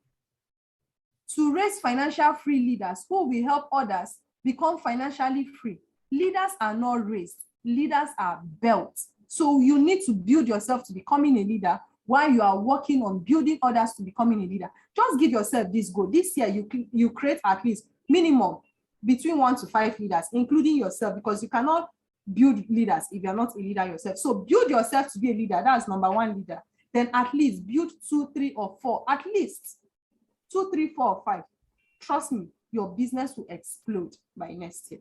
To raise financial free leaders who will help others become financially free. Leaders are not raised, leaders are built. So you need to build yourself to becoming a leader while you are working on building others to becoming a leader. Just give yourself this goal. This year, you create at least minimum between 1 to 5 leaders, including yourself, because you cannot build leaders if you're not a leader yourself. So build yourself to be a leader. That's number 1 leader. Then at least build 2, 3, or 4, at least 2, 3, 4, or 5. Trust me, your business will explode by next year.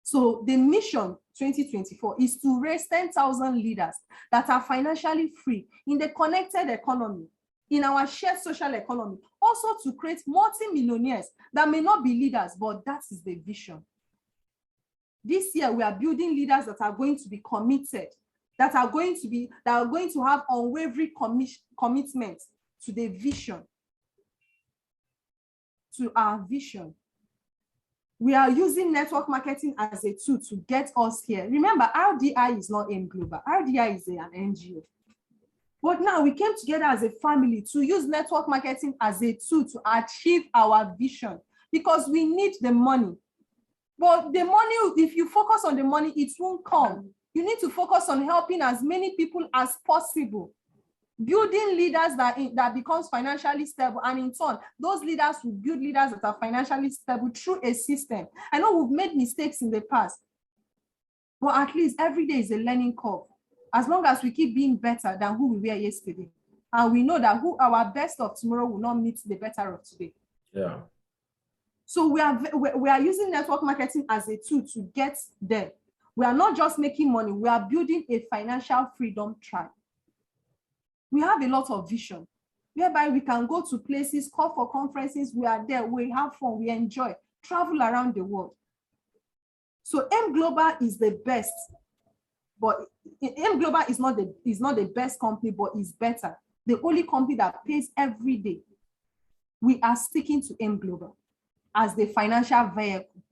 So the mission 2024 is to raise 10,000 leaders that are financially free in the connected economy, in our shared social economy, also to create multi-millionaires that may not be leaders, but that is the vision. This year, we are building leaders that are going to be committed, that are going to have unwavering commitment to the vision, to our vision. We are using network marketing as a tool to get us here. Remember, RDI is not AIM Global. RDI is an NGO. But now we came together as a family to use network marketing as a tool to achieve our vision, because we need the money. But the money, if you focus on the money, it won't come. You need to focus on helping as many people as possible. Building leaders that becomes financially stable, and in turn, those leaders will build leaders that are financially stable through a system. I know we've made mistakes in the past, but at least every day is a learning curve. As long as we keep being better than who we were yesterday, and we know that our best of tomorrow will not meet the better of today. Yeah. So we are using network marketing as a tool to get there. We are not just making money, we are building a financial freedom tribe. We have a lot of vision, whereby we can go to places, call for conferences, we are there, we have fun, we enjoy, travel around the world. So AIM Global is the best, but AIM Global is not the best company, but is better. The only company that pays every day. We are sticking to AIM Global as the financial vehicle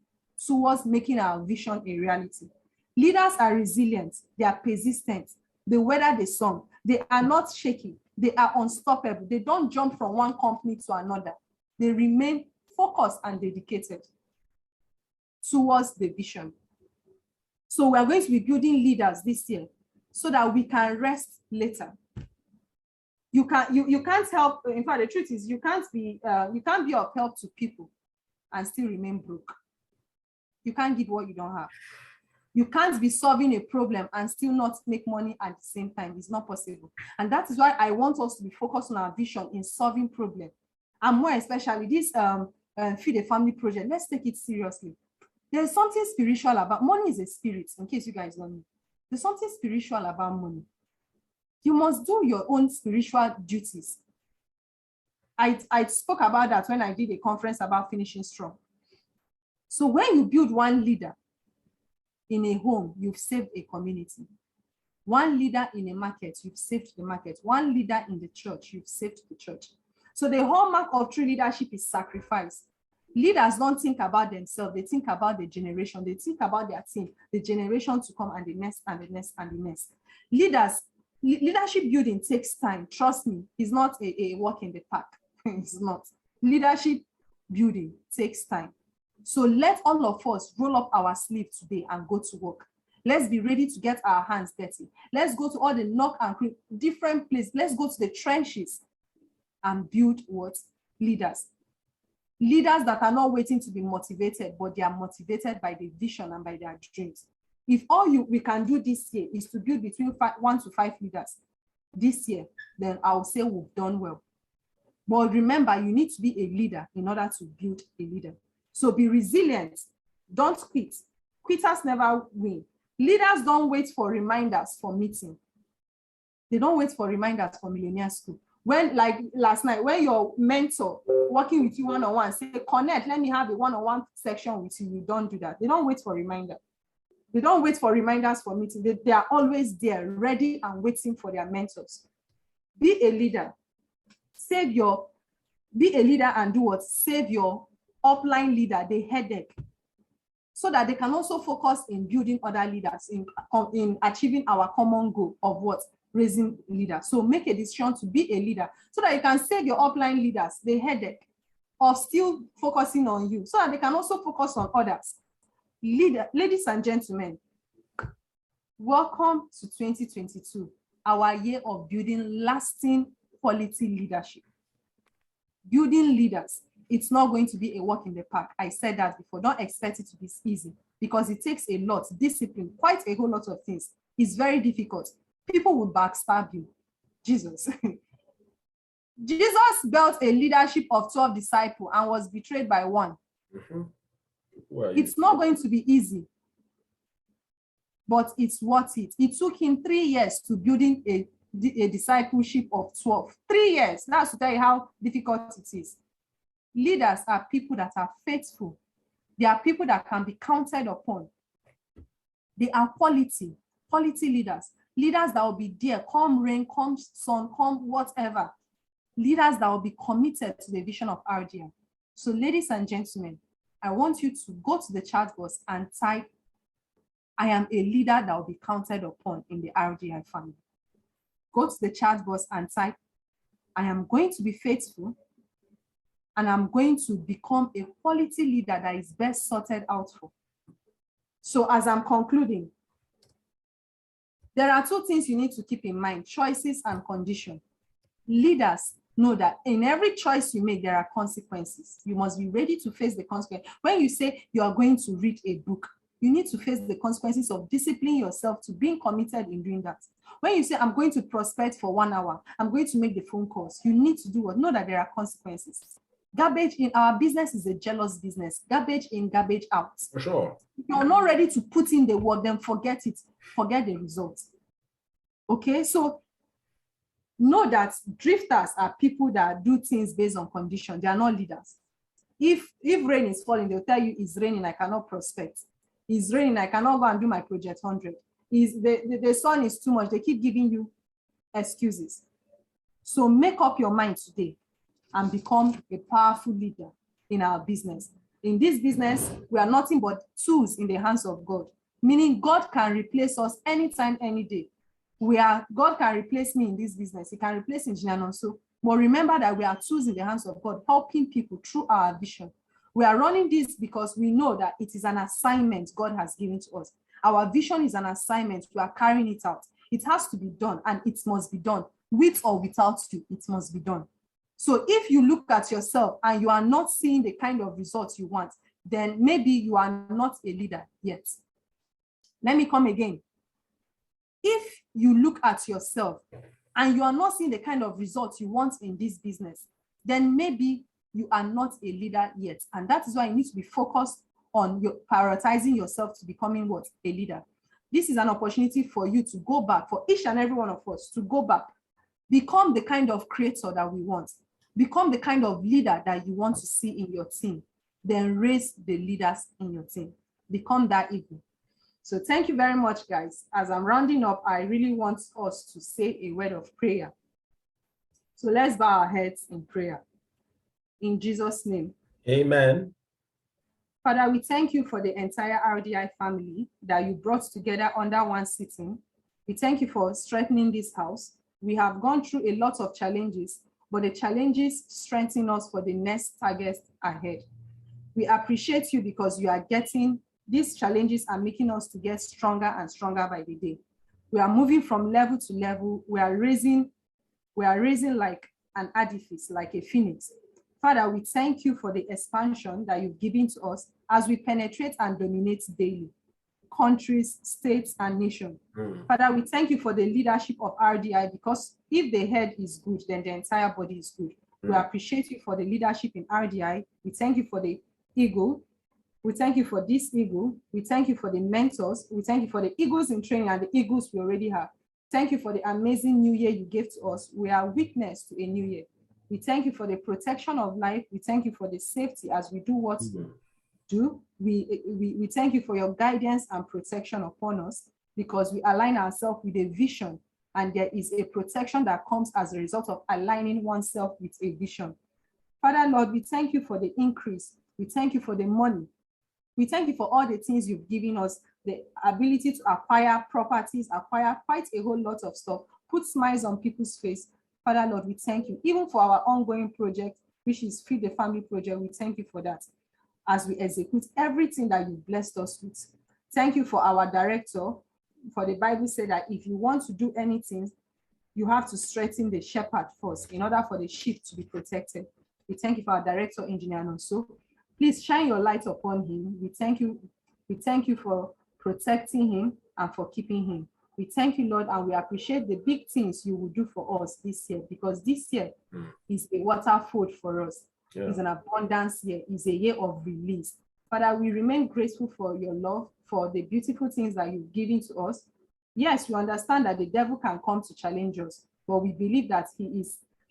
towards making our vision a reality. Leaders are resilient, they are persistent, they weather the storm, they are not shaky, they are unstoppable, they don't jump from one company to another. They remain focused and dedicated towards the vision. So we are going to be building leaders this year so that we can rest later. You can't help. In fact, the truth is you can't be of help to people and still remain broke. You can't give what you don't have. You can't be solving a problem and still not make money at the same time. It's not possible. And that is why I want us to be focused on our vision in solving problems. And more especially this Feed a Family project. Let's take it seriously. There's something spiritual about money. Is a spirit, in case you guys don't know. There's something spiritual about money. You must do your own spiritual duties. I spoke about that when I did a conference about finishing strong. So when you build one leader in a home, you've saved a community. One leader in a market, you've saved the market. One leader in the church, you've saved the church. So the hallmark of true leadership is sacrifice. Leaders don't think about themselves. They think about the generation. They think about their team, the generation to come, and the next, and the next, and the next. Leadership building takes time. Trust me, it's not a walk in the park. It's not. Leadership building takes time. So let all of us roll up our sleeve today and go to work. Let's be ready to get our hands dirty. Let's go to all the knock and creep, different places. Let's go to the trenches and build what? Leaders. Leaders that are not waiting to be motivated, but they are motivated by the vision and by their dreams. If all we can do this year is to build between 1 to 5 leaders this year, then I'll say we've done well. But remember, you need to be a leader in order to build a leader. So be resilient. Don't quit. Quitters never win. Leaders don't wait for reminders for meeting. They don't wait for reminders for millionaire school. When, like last night, when your mentor working with you one-on-one say, connect, let me have a one-on-one section with you, you don't do that. They don't wait for reminders. They don't wait for reminders for meeting. They are always there, ready and waiting for their mentors. Be a leader. Be a leader and do what? Save your upline leader the headache, so that they can also focus in building other leaders, in achieving our common goal of what? Raising leaders. So make a decision to be a leader so that you can save your upline leaders the headache of still focusing on you, so that they can also focus on others. Ladies and gentlemen, welcome to 2022, our year of building lasting quality leadership. Building leaders, it's not going to be a walk in the park. I said that before. Don't expect it to be easy, because it takes a lot, discipline, quite a whole lot of things. It's very difficult. People will backstab you. Jesus. Jesus built a leadership of 12 disciples and was betrayed by one. It's not going to be easy, but it's worth it. It took him 3 years to building a discipleship of 12. 3 years. That's to tell you how difficult it is. Leaders are people that are faithful. They are people that can be counted upon. They are quality leaders. Leaders that will be there, come rain, come sun, come whatever. Leaders that will be committed to the vision of RDI. So ladies and gentlemen, I want you to go to the chat box and type, I am a leader that will be counted upon in the RDI family. Go to the chat box and type, I am going to be faithful, and I'm going to become a quality leader that is best sorted out for. So as I'm concluding, there are 2 things you need to keep in mind: choices and condition. Leaders know that in every choice you make, there are consequences. You must be ready to face the consequences. When you say you are going to read a book, you need to face the consequences of disciplining yourself to being committed in doing that. When you say, I'm going to prospect for 1 hour, I'm going to make the phone calls, you need to do what? Know that there are consequences. Garbage in our business is a jealous business. Garbage in, garbage out. For sure. If you're not ready to put in the work, then forget it. Forget the results. Okay, so know that drifters are people that do things based on condition. They are not leaders. If rain is falling, they'll tell you it's raining, I cannot prospect. It's raining, I cannot go and do my project 100. The sun is too much. They keep giving you excuses. So make up your mind today and become a powerful leader in our business. In this business, we are nothing but tools in the hands of God, meaning God can replace us anytime, any day. God can replace me in this business. He can replace Engineer Nonso. But remember that we are tools in the hands of God, helping people through our vision. We are running this because we know that it is an assignment God has given to us. Our vision is an assignment. We are carrying it out. It has to be done, and it must be done. with or without you, it must be done. So if you look at yourself and you are not seeing the kind of results you want, then maybe you are not a leader yet. Let me come again. If you look at yourself and you are not seeing the kind of results you want in this business, then maybe you are not a leader yet. And that is why you need to be focused on prioritizing yourself to becoming what? A leader. This is an opportunity for you to go back, for each and every one of us to go back, become the kind of creator that we want, become the kind of leader that you want to see in your team, then raise the leaders in your team. Become that eagle. So thank you very much, guys. As I'm rounding up, I really want us to say a word of prayer. So let's bow our heads in prayer. In Jesus' name. Amen. Father, we thank you for the entire RDI family that you brought together under one sitting. We thank you for strengthening this house. We have gone through a lot of challenges, but the challenges strengthen us for the next targets ahead. We appreciate you because you are getting these challenges are making us to get stronger and stronger by the day. We are moving from level to level. We are raising like an edifice, like a phoenix. Father, we thank you for the expansion that you've given to us as we penetrate and dominate daily, countries, states, and nations. Father, we thank you for the leadership of RDI, because if the head is good, then the entire body is good. We appreciate you for the leadership in RDI. We thank you for the eagle. We thank you for this eagle. We thank you for the mentors. We thank you for the eagles in training and the eagles we already have. Thank you for the amazing new year you gave to us. We are witness to a new year. We thank you for the protection of life. We thank you for the safety as we do what we do. We thank you for your guidance and protection upon us, because we align ourselves with a vision, and there is a protection that comes as a result of aligning oneself with a vision. Father, Lord, we thank you for the increase. We thank you for the money. We thank you for all the things you've given us, the ability to acquire properties, acquire quite a whole lot of stuff, put smiles on people's face. Father, Lord, we thank you. Even for our ongoing project, which is Feed the Family Project, we thank you for that as we execute everything that you blessed us with. Thank you for our director. For the Bible said that if you want to do anything, you have to strengthen the shepherd first in order for the sheep to be protected. We thank you for our director, Engineer Nonso. Please shine your light upon him. We thank you for protecting him and for keeping him. We thank you, Lord, and we appreciate the big things you will do for us this year, because this year is a waterfall for us. Yeah. It's an abundance year. It's a year of release. Father, we remain grateful for your love, for the beautiful things that you've given to us. Yes, we understand that the devil can come to challenge us, but we believe that he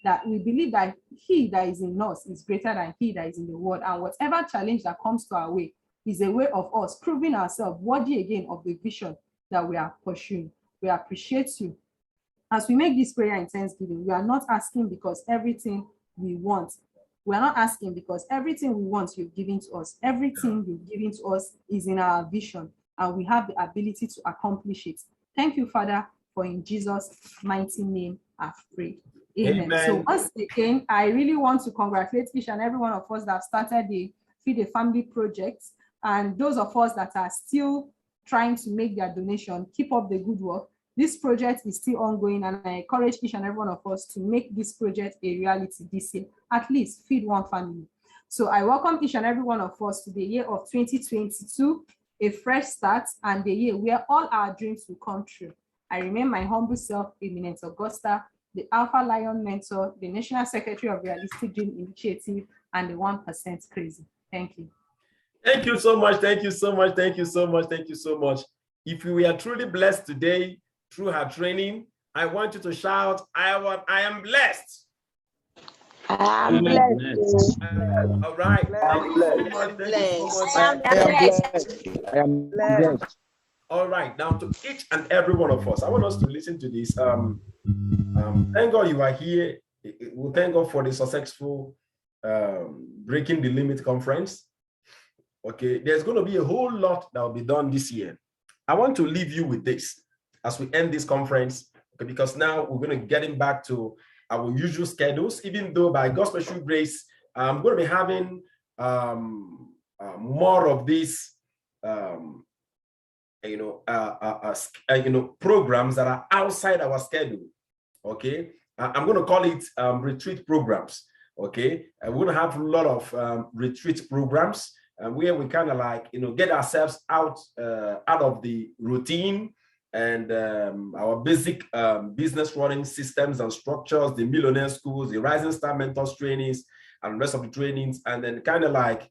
that is in us is greater than he that is in the world. And whatever challenge that comes to our way is a way of us proving ourselves worthy again of the vision that we are pursuing. We appreciate you. As we make this prayer in thanksgiving, we are not asking because everything we want. We are not asking because everything we want you've given to us. Everything you've given to us is in our vision, and we have the ability to accomplish it. Thank you, Father, for in Jesus' mighty name I've prayed. Amen. So once again, I really want to congratulate each and every one of us that have started the Feed the Family project, and those of us that are still trying to make their donation. Keep up the good work. This project is still ongoing, and I encourage each and every one of us to make this project a reality this year. At least feed one family. So I welcome each and every one of us to the year of 2022, a fresh start, and the year where all our dreams will come true. I remain my humble self, Eminent Augusta, the Alpha Lion Mentor, the National Secretary of Realistic Dream Initiative, and the 1% Crazy. Thank you. Thank you so much. Thank you so much. Thank you so much. Thank you so much. If you were truly blessed today through her training, I want you to shout, I am blessed. I am blessed. All right. Thank you so much. Thank you so much. I am blessed. All right. Now to each and every one of us, I want us to listen to this. Thank God you are here. We thank God for the successful Breaking the Limit conference. Okay, there's going to be a whole lot that will be done this year. I want to leave you with this as we end this conference, okay, because now we're going to get back to our usual schedules, even though by God's special grace, I'm going to be having more of these, programs that are outside our schedule. Okay, I'm going to call it retreat programs. Okay, and we're going to have a lot of retreat programs where we kind of like, get ourselves out of the routine and our basic business running systems and structures, the millionaire schools, the rising star mentors trainings, and the rest of the trainings, and then kind of like,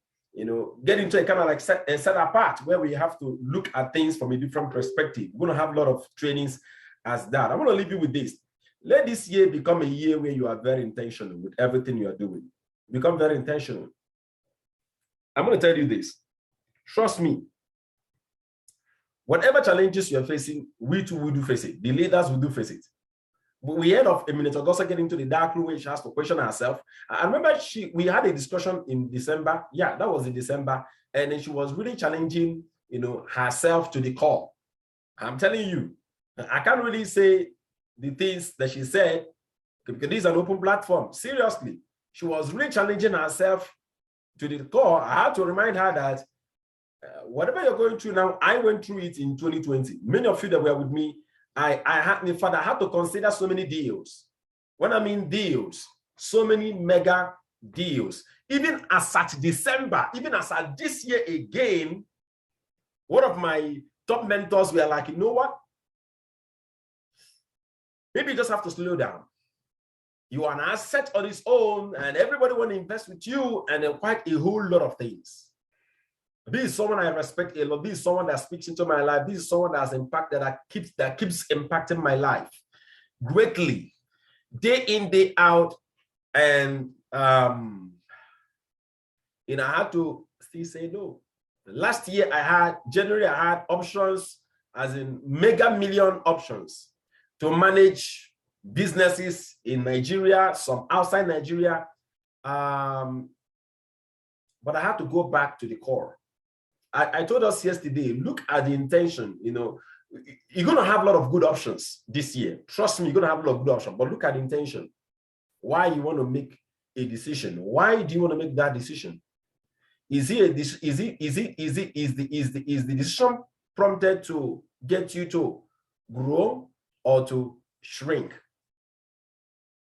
get into a kind of like set apart where we have to look at things from a different perspective. We're going to have a lot of trainings as that. I'm going to leave you with this. Let this year become a year where you are very intentional with everything you are doing. Become very intentional. I'm going to tell you this. Trust me. Whatever challenges you are facing, we too will do face it. The leaders will do face it. But we heard of Eminent Augusta getting into the dark room where she has to question herself. I remember we had a discussion in December. Yeah, that was in December. And then she was really challenging, herself to the core. I'm telling you, I can't really say the things that she said because this is an open platform. Seriously, she was really challenging herself to the core. I had to remind her that whatever you're going through now, I went through it in 2020. Many of you that were with me, I had to consider so many deals. When I mean deals, so many mega deals. Even as at December, even as at this year again, one of my top mentors were like, you know what? Maybe you just have to slow down. You are an asset on its own, and everybody want to invest with you, and then quite a whole lot of things. This is someone I respect a lot. This is someone that speaks into my life. This is someone that has impacted, that keeps impacting my life greatly, day in, day out. And I had to still say no. Last year, January, I had options, as in mega million options to manage businesses in Nigeria, some outside Nigeria. But I had to go back to the core. I told us yesterday, look at the intention. You're going to have a lot of good options this year. Trust me, you're going to have a lot of good options, but look at the intention. Why you want to make a decision? Why do you want to make that decision? Is the decision prompted to get you to grow or to shrink?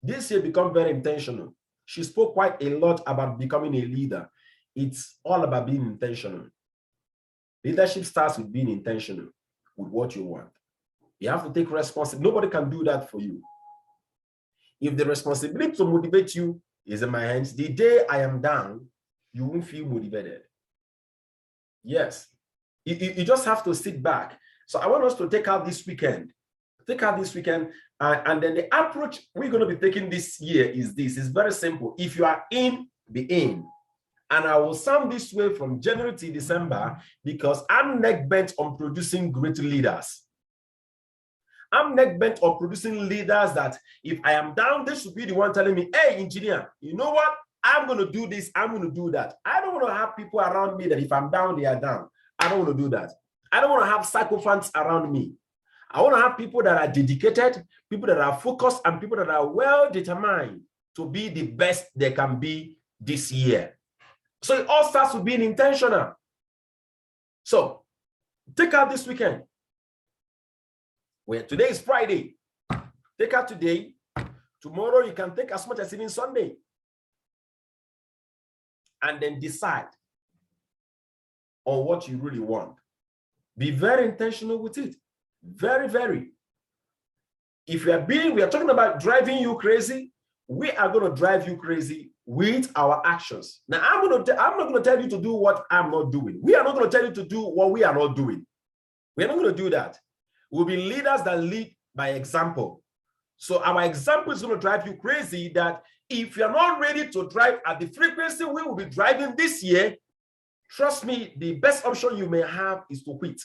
This year become very intentional. She spoke quite a lot about becoming a leader. It's all about being intentional. Leadership starts with being intentional with what you want. You have to take responsibility. Nobody can do that for you. If the responsibility to motivate you is in my hands, the day I am down, you won't feel motivated. Yes. You just have to sit back. So I want us to take out this weekend. And then the approach we're going to be taking this year is this. It's very simple. If you are in, be in. And I will sound this way from January to December because I'm neck bent on producing great leaders. I'm neck bent on producing leaders that if I am down, they should be the one telling me, hey, engineer, you know what? I'm going to do this. I'm going to do that. I don't want to have people around me that if I'm down, they are down. I don't want to do that. I don't want to have sycophants around me. I want to have people that are dedicated, people that are focused, and people that are well determined to be the best they can be this year. So it all starts with being intentional. So take out this weekend. Where today is Friday. Take out today. Tomorrow you can take as much as even Sunday. And then decide on what you really want. Be very intentional with it. Very, very. If we are talking about driving you crazy, we are going to drive you crazy with our actions. Now, I'm not going to tell you to do what I'm not doing. We are not going to tell you to do what we are not doing. We're not going to do that. We'll be leaders that lead by example. So our example is going to drive you crazy that if you're not ready to drive at the frequency we will be driving this year, trust me, the best option you may have is to quit.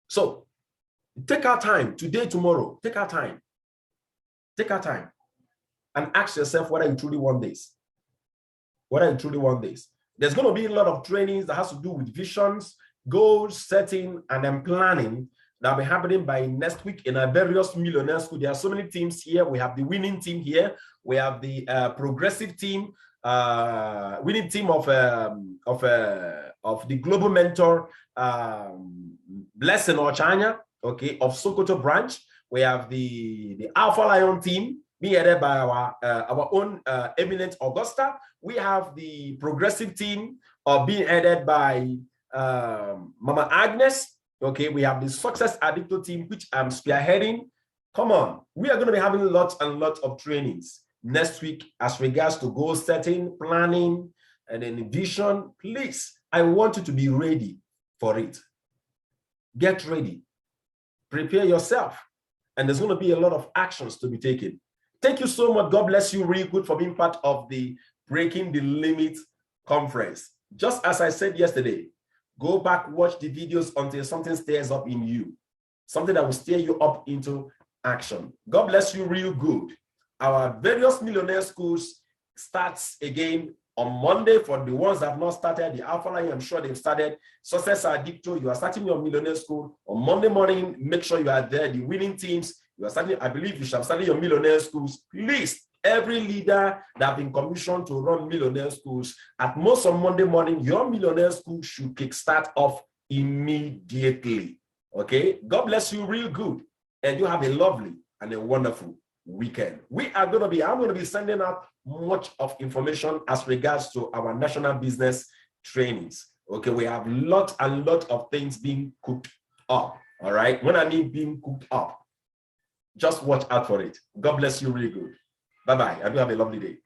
So take our time today, tomorrow, take our time. Take our time and ask yourself whether you truly want this. Whether you truly want this. There's going to be a lot of trainings that has to do with visions, goals, setting, and then planning that will be happening by next week in our various millionaire school. There are so many teams here. We have the winning team here. We have the progressive team, winning team of the global mentor, Blessing Ochanya, okay, of Sokoto branch. We have the Alpha Lion team being headed by our own Eminent Augusta. We have the Progressive team being headed by Mama Agnes. Okay, we have the Success Addicto team, which I'm spearheading. Come on, we are going to be having lots and lots of trainings next week as regards to goal setting, planning, and then vision. Please, I want you to be ready for it. Get ready. Prepare yourself. And there's going to be a lot of actions to be taken. Thank you so much. God bless you really good for being part of the Breaking the Limit conference. Just as I said yesterday, go back, watch the videos until something stirs up in you. Something that will steer you up into action. God bless you real good. Our various millionaire schools starts again on Monday. For the ones that have not started, the Alpha Line, I'm sure they've started. Success Addicto, you are starting your millionaire school on Monday morning. Make sure you are there. The winning teams, you are starting, I believe you should have started your millionaire schools. Please, every leader that have been commissioned to run millionaire schools, at most on Monday morning, your millionaire school should kickstart off immediately. Okay? God bless you real good. And you have a lovely and a wonderful weekend. I'm going to be sending out much of information as regards to our national business trainings. Okay, we have lot and lot of things being cooked up. All right, when I mean being cooked up, just watch out for it. God bless you really good. Bye-bye. I do have a lovely day.